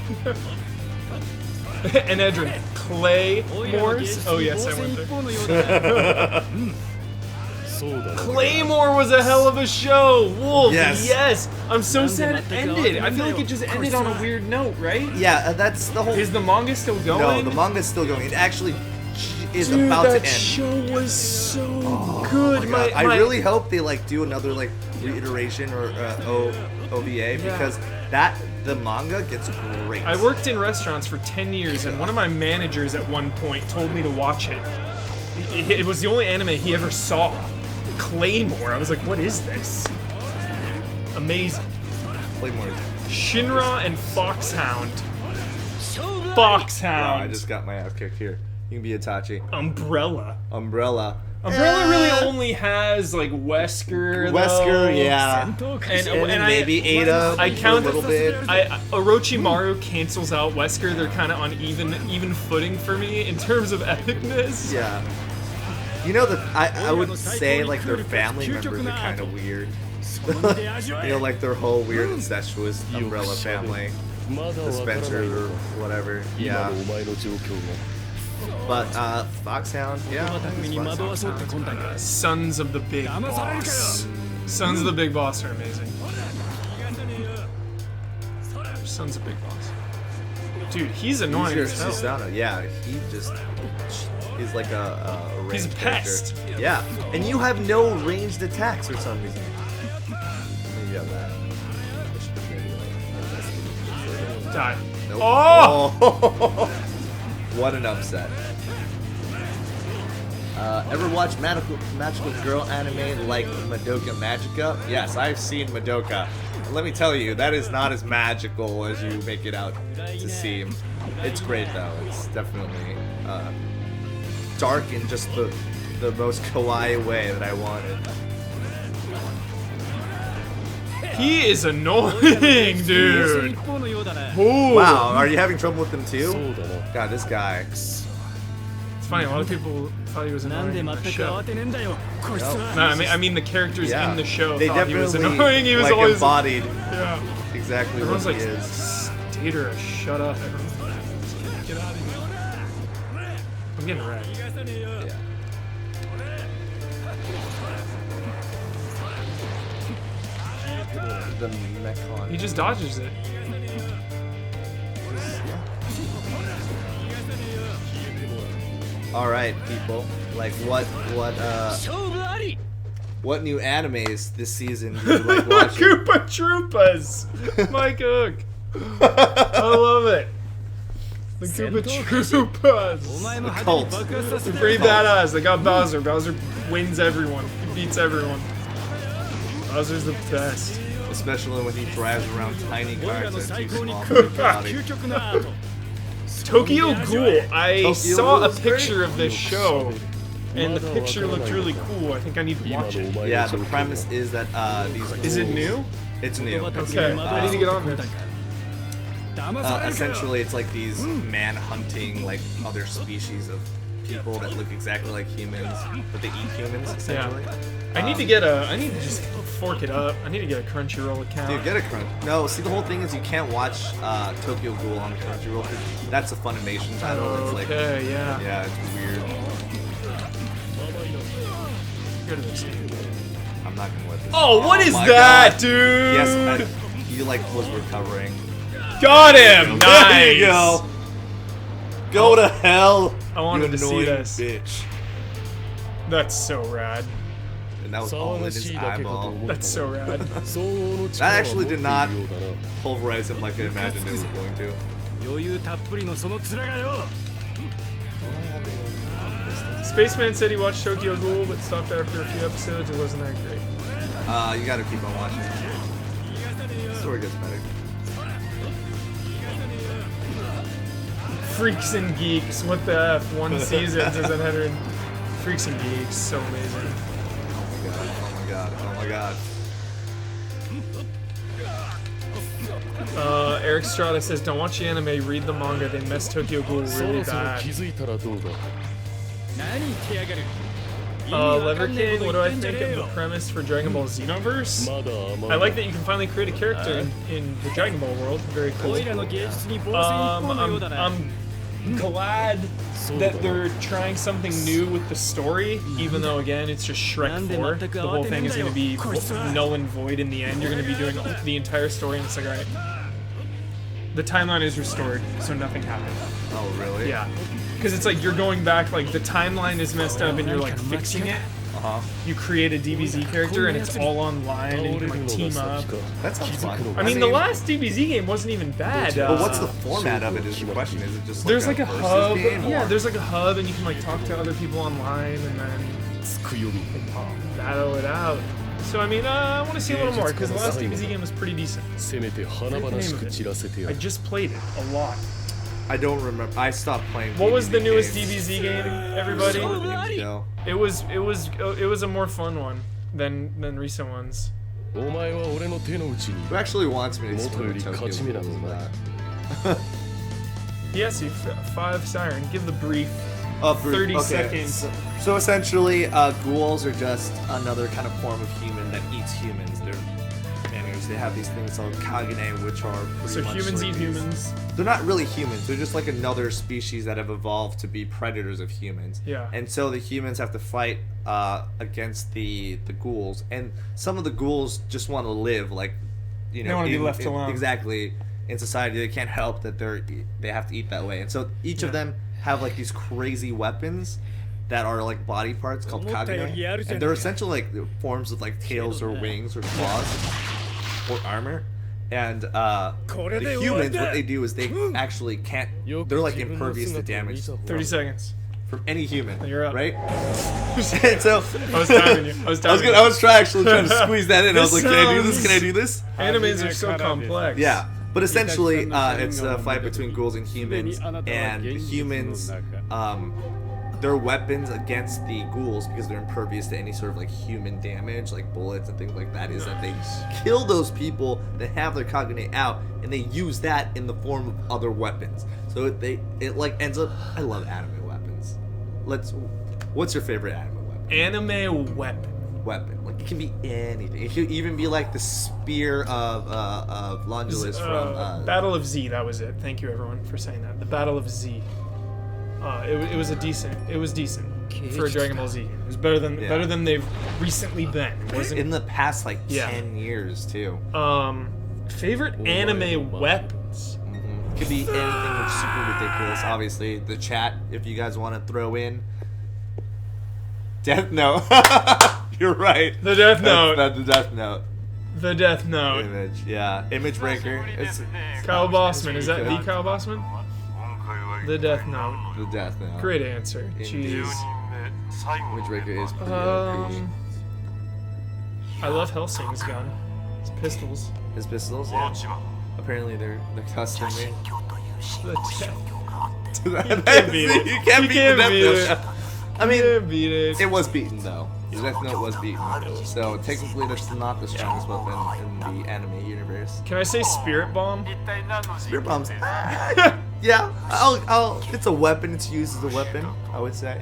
and Edrin, Claymores? Oh yes, I went there. Claymore was a hell of a show! Wolf, Yes. I'm so sad it ended. I feel like it just ended on a weird note, right? Yeah, that's the whole... Is the manga still going? No, the manga's still going. It actually is Dude, about to that end. show was so Oh good. my God. I really hope they like do another like reiteration or OVA because the manga gets great. I worked in restaurants for 10 years, and one of my managers at one point told me to watch it. It was the only anime he ever saw. Claymore. I was like, what is this? Amazing. Claymore. Shinra and Foxhound. Wow, I just got my ass kicked here. You can be Itachi. Umbrella. Umbrella Really only has like Wesker. Wesker, though. yeah. And maybe Ada I for count a little bit. Orochimaru cancels out Wesker. They're kind of on even footing for me in terms of epicness. Yeah. You know that I would say like their family members are kind of weird. You know, like their whole weird incestuous Umbrella family, the Spencers or whatever. Yeah. But Foxhound, yeah. Sons of the Big Boss. Sons of the Big Boss are amazing. Sons of Big Boss. Dude, he's annoying as hell. Susanoo. Yeah, he's like a He's a ranged pest. character. Yeah, and you have no ranged attacks for some reason. Maybe you have that. Die. Nope. Oh! What an upset. Ever watch magical girl anime like Madoka Magica? Yes, I've seen Madoka. And let me tell you, that is not as magical as you make it out to seem. It's great though. It's definitely dark in just the most kawaii way that I wanted. He is annoying, dude. Ooh. Wow, are you having trouble with them too? God, this guy. It's funny, a lot of people thought he was annoying in the show. Nope. No, I mean the characters in the show They thought he was definitely annoying. He was like always embodied yeah. exactly Everyone's what like, he is. Datara, shut up. Get out of here. I'm getting wrecked. Yeah. The Mechon. He just dodges it. All right, people. Like what new animes this season do you like watching? Koopa Troopas! Mike Hook. I love it. The Koopa Troopas. The cult. They're pretty badass. They got Bowser. Bowser wins everyone. He beats everyone. Bowser's the best. Especially when he drives around tiny cars that are too small for his body. Tokyo Ghoul. I Tokyo saw a Ghoul's picture great. of this show, and the picture looked really cool. I think I need to watch it. Yeah, the premise is that these. Is it ghouls- new? It's new. Okay, I need to get on this. Essentially, it's like these man-hunting like other species of people that look exactly like humans, but they eat humans essentially. I need to get a. I need to just fork it up. I need to get a Crunchyroll account. Dude, get a crunch. No, see the whole thing is you can't watch Tokyo Ghoul on Crunchyroll because that's a Funimation title. It's like Okay, yeah. yeah, it's weird. Go to this. I'm not gonna let this. Oh, what is my that, God. dude? Yes, he like was recovering. Got him. Nice. There you go. Go to hell. I wanted you to see annoying this. bitch. That's so rad. And that was all in his eyeball. That's so rad. That actually did not pulverize him like I imagined it was going to. Spaceman said he watched Tokyo Ghoul, but stopped after a few episodes. It wasn't that great. You gotta keep on watching. story gets better. Freaks and Geeks, what the F? 1 season says that header. Freaks and Geeks, so amazing. Oh my god, oh my god. Eric Strada says, don't watch the anime, read the manga, they messed Tokyo Ghoul really bad. Lever King, what do I think of the premise for Dragon Ball Xenoverse? I like that you can finally create a character in the Dragon Ball world. Very cool. I'm glad that they're trying something new with the story, even though, again, it's just Shrek 4. The whole thing is going to be null and void in the end. You're going to be doing the entire story, and it's like, alright. The timeline is restored, so nothing happened. Oh, really? Yeah. Because it's like you're going back, like the timeline is messed up and you're like fixing it. You create a DBZ character and it's all online and you can like team up. That sounds fun. I mean, the last DBZ game wasn't even bad. But what's the format of it is the question. Is it just like there's like a hub. game, Yeah, or? there's like a hub and you can like talk to other people online and then battle it out. So I mean, I want to see a little more because the last DBZ game was pretty decent. I just played it a lot. I don't remember. I stopped playing. What was the DBZ newest games DBZ game, everybody? years ago. It was a more fun one than recent ones. Who actually wants me to explain Tokyo Ghoul? Yes, you 5 Siren. Give the brief. 30 okay. seconds. So essentially, ghouls are just another kind of form of human that eats humans. They're manners. They have these things called kagane, which are pretty So much humans like eat these- humans. They're not really humans. They're just like another species that have evolved to be predators of humans. Yeah. And so the humans have to fight against the ghouls, and some of the ghouls just want to live, like, you know, They wanna be left alone. Exactly. In society, they can't help that they have to eat that way, and so each of them have like these crazy weapons that are like body parts called kagane, and they're essentially like forms of like tails or wings or claws or armor. And the humans, what they do is they actually can't. They're like impervious to damage 30 seconds. from any human. You're up. Right? And so I was timing you. I was timing you. I was trying to squeeze that in. I was like, can I do this? Sounds- Can I do this? Animes are so complex. Yeah. But essentially, it's a fight between ghouls and humans, and the humans, their weapons against the ghouls, because they're impervious to any sort of like human damage, like bullets and things like that, is that they kill those people that have their kagane out, and they use that in the form of other weapons. So it like ends up. I love anime weapons. What's your favorite anime weapon? Anime weapon. Like it can be anything. It could even be like the spear of Longulus from Battle of Z. That was it. Thank you everyone for saying that. The Battle of Z. It was decent for a Dragon Ball Z. It was better than they've recently been. It wasn't in the past like 10 years too. Favorite anime weapons. It could be anything that's super ridiculous. Obviously, the chat, if you guys want to throw in Death Note. You're right. The Death Note. That's the Death Note. The Death Note. Image, yeah. Image Breaker. It's Kyle Bossman. Is that the Kyle Bossman? The Death Note. The Death Note. Great answer. Jeez. Image Breaker is pretty I love Helsing's gun. His pistols. His pistols, yeah. Apparently they're custom made. The Death. You can't beat it. You can't beat the Death Note. I mean, beat it. It was beaten though. The Death Note was beaten. So technically that's not the strongest weapon in the anime universe. Can I say Spirit Bomb? Spirit bombs. Yeah, I'll. It's a weapon. It's used as a weapon, I would say.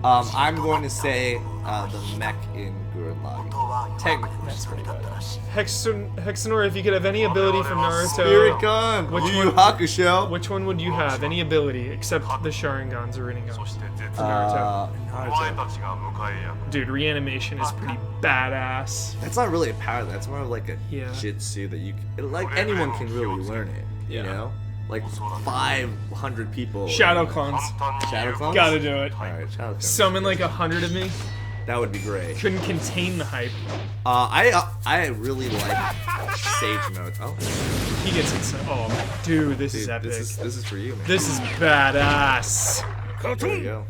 I'm going to say the mech in Gurren Lagann. Technically, that's pretty good. Hexenor, if you could have any ability from Naruto, Spirit gun. Which Yu Yu one- Hakusho. which one would you have? Any ability except the Sharingans or Rinnegan from Naruto. Naruto. Dude, reanimation is pretty badass. That's not really a power. That's more of like a Yeah. jitsu that like anyone can really learn it. You know, like 500 people. Shadow clones. Shadow clones. Gotta do it. All right, shadow clones. Summon like 100 of me. That would be great. Couldn't contain the hype. I really like Sage mode. Oh, He gets excited. Oh, dude, this is dude, epic. this is for you, man. This is badass. There you go.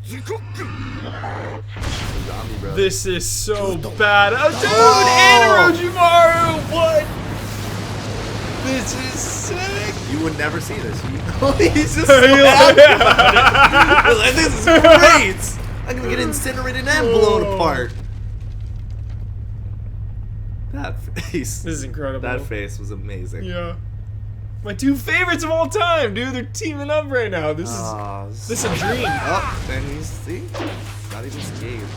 Zombie, bro. This is so bad. Oh, dude, Oh! and Orochimaru! What? This is sick. You would never see this. He's just so happy about it. This is great. I'm gonna get incinerated and blown apart. That face. This is incredible. That face was amazing. Yeah. My two favorites of all time, dude. They're teaming up right now. This is a dream. Oh, and he's see, not even scared.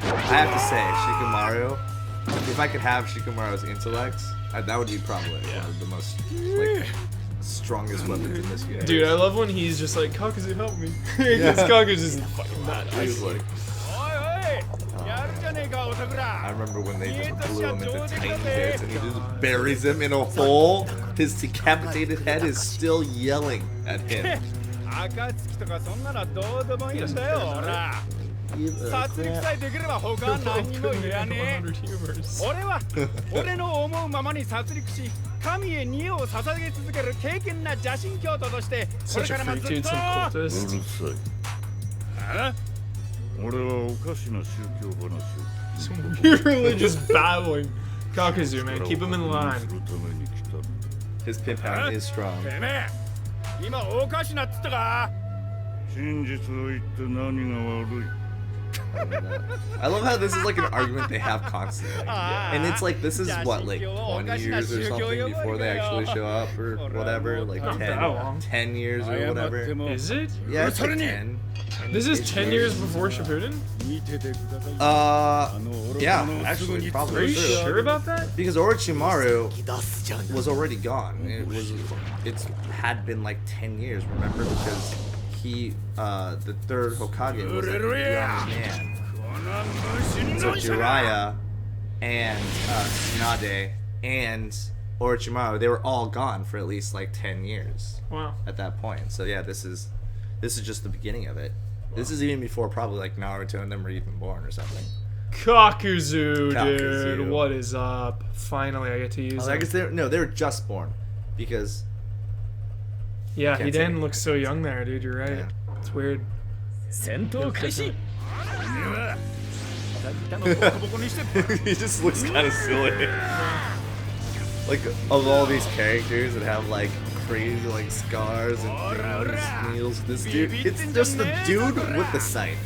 I have to say, Shikamaru. If I could have Shikamaru's intellect, that would be probably one of the most strongest weapons in this game. Dude, I love when he's just like, Kakuzu, help me. Because Kakuzu's just fucking mad. He's like, I remember when they just blew him into tiny bits and he just buries him in a hole. His decapitated head is still yelling at him. Such a freak, dude. Some cultist. Some weird religious babbling. Kakuzu, man. Keep him in line. His pimp hound is strong. I love how this is like an argument they have constantly. And it's like, this is what, like 20 years or something before they actually show up or whatever? Like 10 years or whatever. Is it? Yeah, it's like 10. This is 10 years before Shippuden? Yeah, actually, probably. Are you sure about that? Because Orochimaru was already gone. It had been like 10 years, remember? Because he, the third Hokage was like a young man. So Jiraiya and Tsunade and Orochimaru, they were all gone for at least like 10 years. Wow. At that point. So yeah, this is just the beginning of it. This is even before probably like Naruto and them were even born or something. Kakuzu, dude. What is up? Finally, I get to use I guess they were just born. Because... Yeah, he didn't look so young there, dude. You're right. Yeah. It's weird. He just looks kind of silly. Like, of all these characters that have like crazy like scars and needles, this dude, it's just the dude with the scythe.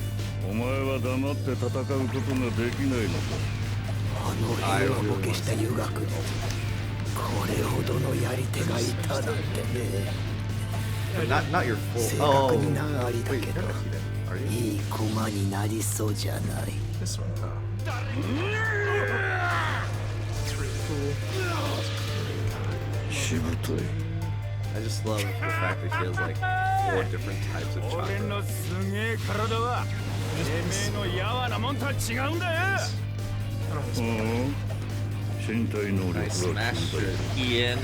Not your full. Oh, wait, are you? This one. It's really cool. I just love the fact that he has like 4 different types of chocolate. Nice smash shirt, Ian.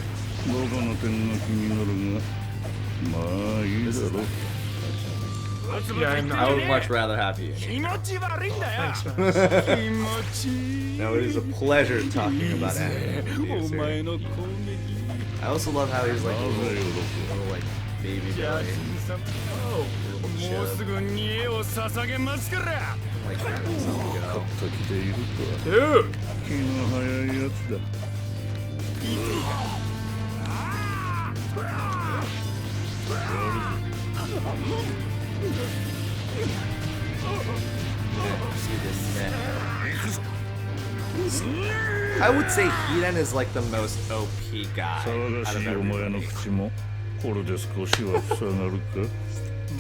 I would much rather have you. Thanks, man. No, it is a pleasure talking about anime with you, sir. I also love how he's like a little like baby boy. Like Dude! I would say Hiden is like the most OP guy out of everybody.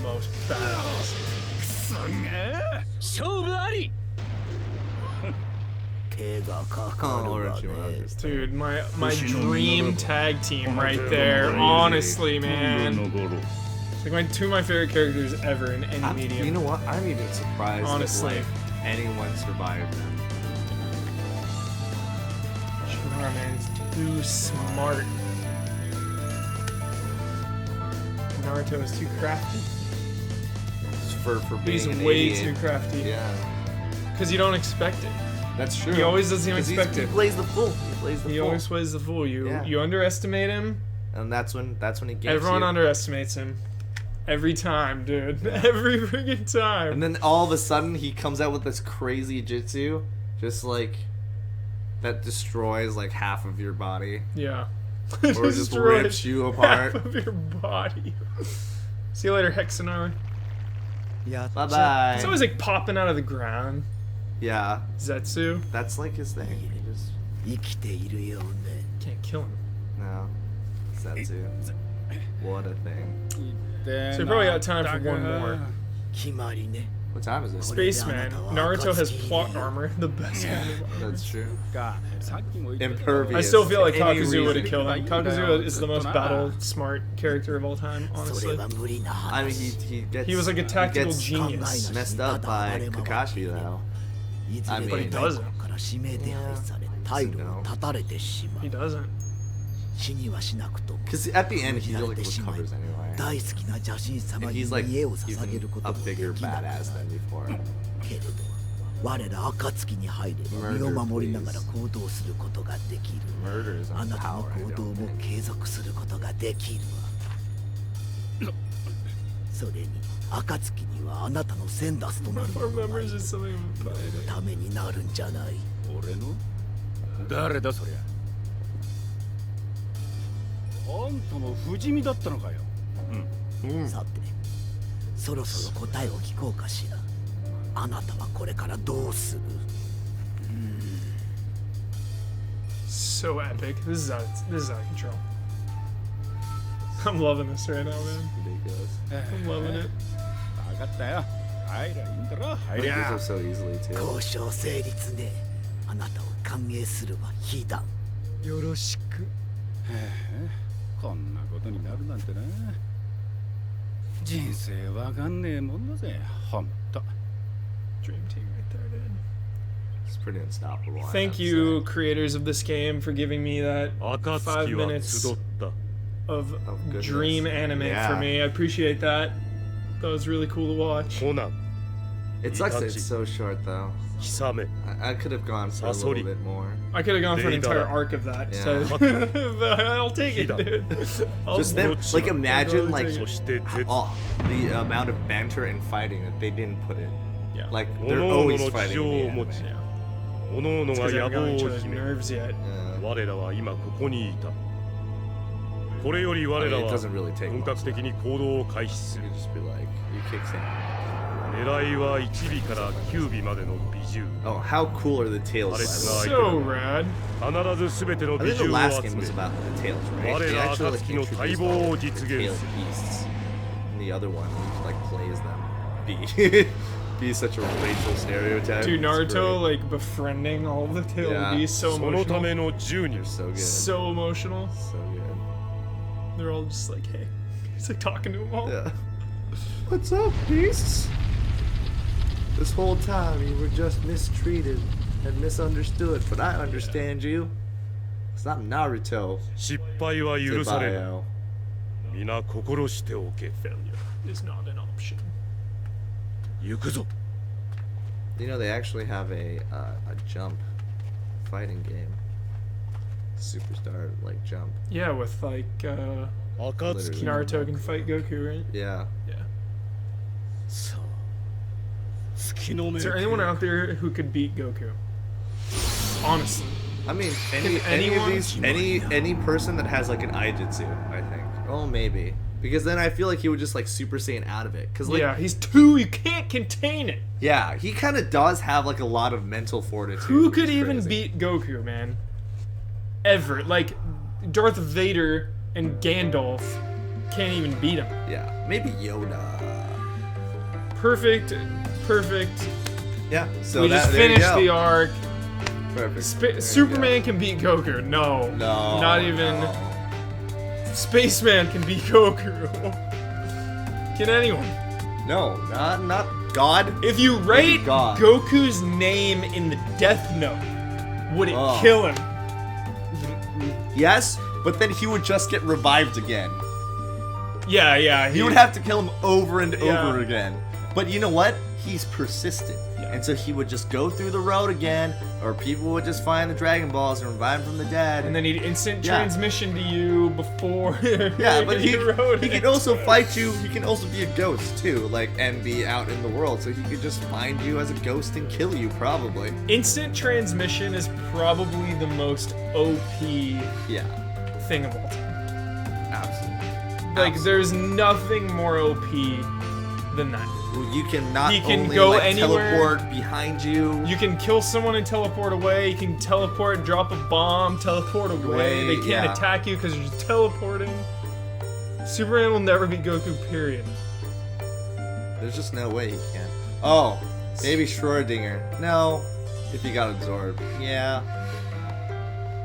Most badass. Dude, my dream tag team right there. Honestly, man. Like 2 of my favorite characters ever in any medium. You know what? I'm even surprised honestly that, like, anyone survived them. Shikamaru, man, is too smart. Naruto is too crafty. For being He's an way idiot. too crafty. Yeah. Because you don't expect it. That's true. He always doesn't even expect it. He plays the fool. He always plays the fool. You underestimate him. And that's when he gets Everyone you. underestimates him. Every time, dude. Every freaking time. And then all of a sudden he comes out with this crazy jutsu. Just like that destroys like half of your body, Yeah. or just rips you apart. Half of your body. See you later, Hexenar. Yeah. Bye bye. It's always like popping out of the ground. Yeah, Zetsu. that's like his thing. He just 生きているよね。 Can't kill him. no. Setsu. What a thing. So we probably got time for one more. 決まりね。 What time is it? Spaceman. Naruto has plot armor. The best one. That's true. さっきも言ったけど Impervious. I still feel like For any Kakuzu would have reason. killed him. Kakuzu is the most battle smart character of all time, そ honestly. れは無理な I mean, 話。 he gets. He was like a he tactical gets genius. messed up by Kakashi though. いずれ But か he doesn't. から指名手配され、退路を断たれてしま He う。 doesn't. 死にはしなくとも。 Because at the end, he 封じられ like てしまい recovers anyway. 大好きな邪神様 And に he's like 家を捧げ even ること a もできな bigger く badass なる than before. けれど我ら暁に入れば身を守りながら行動することができる Murder is あ on なたの power. I 行動 don't も think. 継続することができるわそれに暁にはあなたのセンダスとなる Our 者がい members る is something about it. ためになるんじゃない俺の誰だそりゃあんたも不死身だったのかよさてそろそろ答えを聞こうかしらあなたはこれからどうする So epic. This is out of control. I'm loving this right now, man. Ridiculous. I'm loving it. 分かったよ入りゃいいんだろ入 Like, り these ゃ are so easily too. 交渉成立ねあなたを歓迎するわ非難よろしくこんなことになるなんてな人生わかんねえもんだぜほんと Dream team right there, dude. It's pretty unstoppable. I have Thank to you, say. creators of this game, for giving me that 5暁は minutes 集った of goodness. dream anime Yeah. for me. I appreciate that. That was really cool to watch. コナン It sucks that it's so short though. 貴め I could have gone for a little Sasori. bit more. I could have gone for an Data. entire arc of that. Yeah. So, but I'll take it, dude. I'll Just them, I'll like imagine like take it. そして絶 oh, the amount of banter and fighting that they didn't put in. Yeah. Like 各 they're 々 always の事 fighting 情 in を the 持 anime. ち Yeah. 各々 It's が because they 野 haven't 望 got each を other's 秘め nerves yet. Yeah. 我らは今ここにいたこれより我 I ら mean, it は doesn't really take 本 much. 格的に行動を開始す You る could just be like, you kick Sam. 狙いは1尾から9尾までの美獣 Oh, how cool are the tails? by the way? So rad. 必ず全ての I 美 think the 獣を last 集 game め was about the tails, right? Wale They ra actually like Akatsuki no introduced Taibo allをthe 実現 tails する beasts. And the other one like plays them. Be be such a racial stereotype. Dude, It's Naruto great. like befriending all of the tail Yeah. beasts, so そのた emotional. めの10人 So good. So emotional. So good. They're all just like, hey. He's like talking to them all. Yeah. What's up, beasts? This whole time you were just mistreated and misunderstood, but I understand you. It's not Naruto. 失敗は許されない Tsubayo. 皆心しておけ Failure is not an option. 行くぞ You know they actually have a jump fighting game. Superstar like jump. Yeah, with like 暁 Naruto can fight Goku, right? Yeah. Yeah. さあ月の目 Is there anyone out there who could beat Goku? Honestly. I mean, Can any of anyone- these, any person that has like an Aijutsu, I think. Oh, maybe. Because then I feel like he would just like Super Saiyan out of it. Cause like, Yeah, he's too. You can't contain it. yeah, he kind of does have like a lot of mental fortitude. Who which could is even crazy. beat Goku, man? Ever. Like, Darth Vader and Gandalf can't even beat him. Yeah, maybe Yoda. Perfect. Yeah. So We that, just there you finished go. the arc. Perfect. There you Superman can beat Goku. No. go. No. Not even. no. Spaceman can beat Goku. Can anyone? No, not God. If you write God. Goku's name in the Death Note, would it Oh. kill him? Yes, but then he would just get revived again. Yeah. You would have to kill him over and Yeah. over again. But you know what? he's persistent. Yeah. And so he would just go through the road again, or people would just find the Dragon Balls and revive him from the dead. And then he'd instant Yeah. transmission to you before. Yeah, but he rode can it. also fight you. He can also be a ghost too, like, and be out in the world. So he could just find you as a ghost and kill you, probably. Instant transmission is probably the most OP Yeah, thing of all time. absolutely. Like, there's nothing more OP than that. Well, you can not He can only go like anywhere. teleport behind you. You can kill someone and teleport away. You can teleport, drop a bomb, teleport away. They can't yeah. attack you because you're just teleporting. Superman will never beat Goku, period. There's just no way he can. Oh, maybe Schrödinger. No, if he got absorbed. Yeah.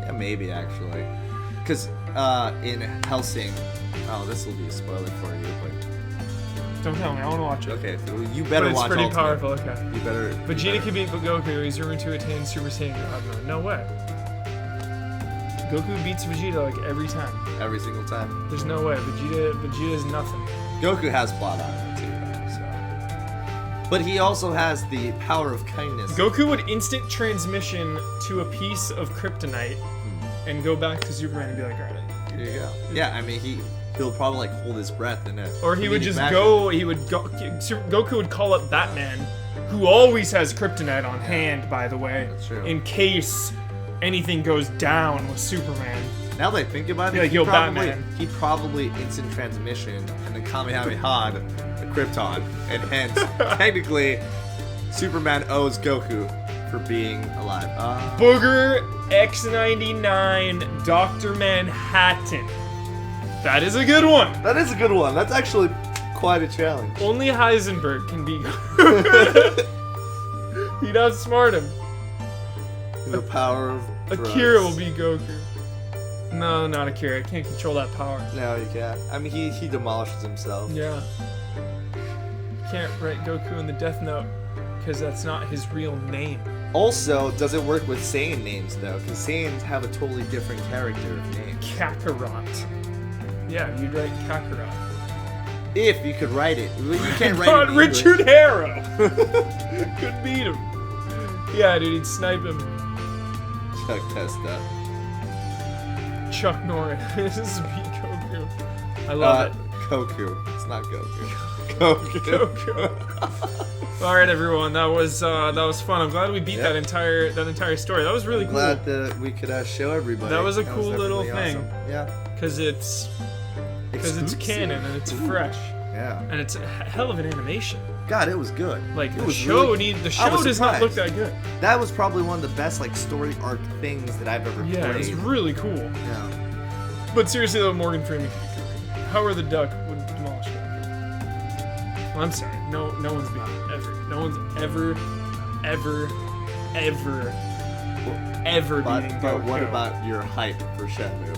Yeah, maybe actually. Because in Helsing, oh, this will be a spoiler for you, but Don't tell me, I want to watch it. okay, so you But better it's watch pretty Ultimate. powerful, okay. You better. Vegeta can beat Goku, he's rumored to attain Super Saiyan God mode. No way. Goku beats Vegeta like every time. every single time. There's no way. Vegeta is nothing. Goku has plot armor too, though, so. But he also has the power of kindness. Goku would instant transmission to a piece of kryptonite and go back to Superman and be like, alright. There you go. Yeah, I mean he'll probably like hold his breath in it. Or he would just go, Goku would call up Batman, who always has kryptonite on hand, by the way, That's true. in case anything goes down with Superman. Now that I think about it, Like, yo, Batman. he probably instant transmission and then Kamehameha the Krypton, and hence technically Superman owes Goku for being alive. Booger X99 Dr. Manhattan. That is a good one. That is a good one. That's actually quite a challenge. Only Heisenberg can be. He'd outsmart him. The power of drugs. Akira will be Goku. No, not Akira. I can't control that power. No, you can't. I mean, he demolishes himself. Yeah. Can't write Goku in the Death Note because that's not his real name. Also, does it work with Saiyan names though? Because Saiyans have a totally different character of name. Kakarot. Yeah, you'd write Kakarot. If you could write it, well, you can't write God, it in Richard English. Harrow. Could beat him. Yeah, dude, he'd snipe him. Chuck Testa. Chuck Norris. This is beat Goku. I love it. Goku. It's not Goku. Goku. All right, everyone. That was fun. I'm glad we beat Yep. that entire story. That was really cool. Glad that we could show everybody. That was a cool little definitely thing. awesome. Yeah. Because it's Exclusive. canon and it's fresh Yeah. and it's a hell of an animation. God, it was good. Like it the was show really- the I show was does not look surprised. that good. That was probably one of the best like story arc things that I've ever Yeah, played. it's really cool. Yeah. But seriously though, Morgan Freeman could be Goku. Howard the Duck would demolish Goku. Well, I'm sorry. No one's beat it, ever. No one's ever beating But Goku. what about your hype for Shenmue?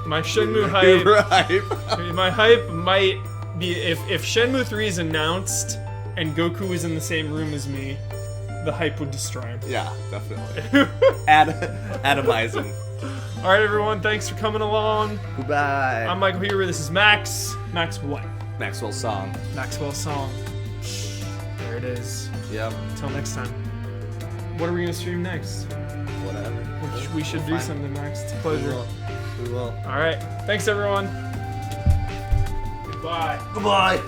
My Shenmue hype? Your hype. My hype might be if Shenmue 3 is announced and Goku is in the same room as me, the hype would destroy him. Yeah, definitely. Atomize him. All right, everyone. Thanks for coming along. Goodbye. I'm Michael Huber. This is Max. Max what? Maxwell's song. Maxwell's song. There it is. Yep. Until next time. What are we gonna stream next? Whatever. We should do Fine. something next. It's a We pleasure. will. We will. All right. Thanks, everyone. Goodbye. Goodbye.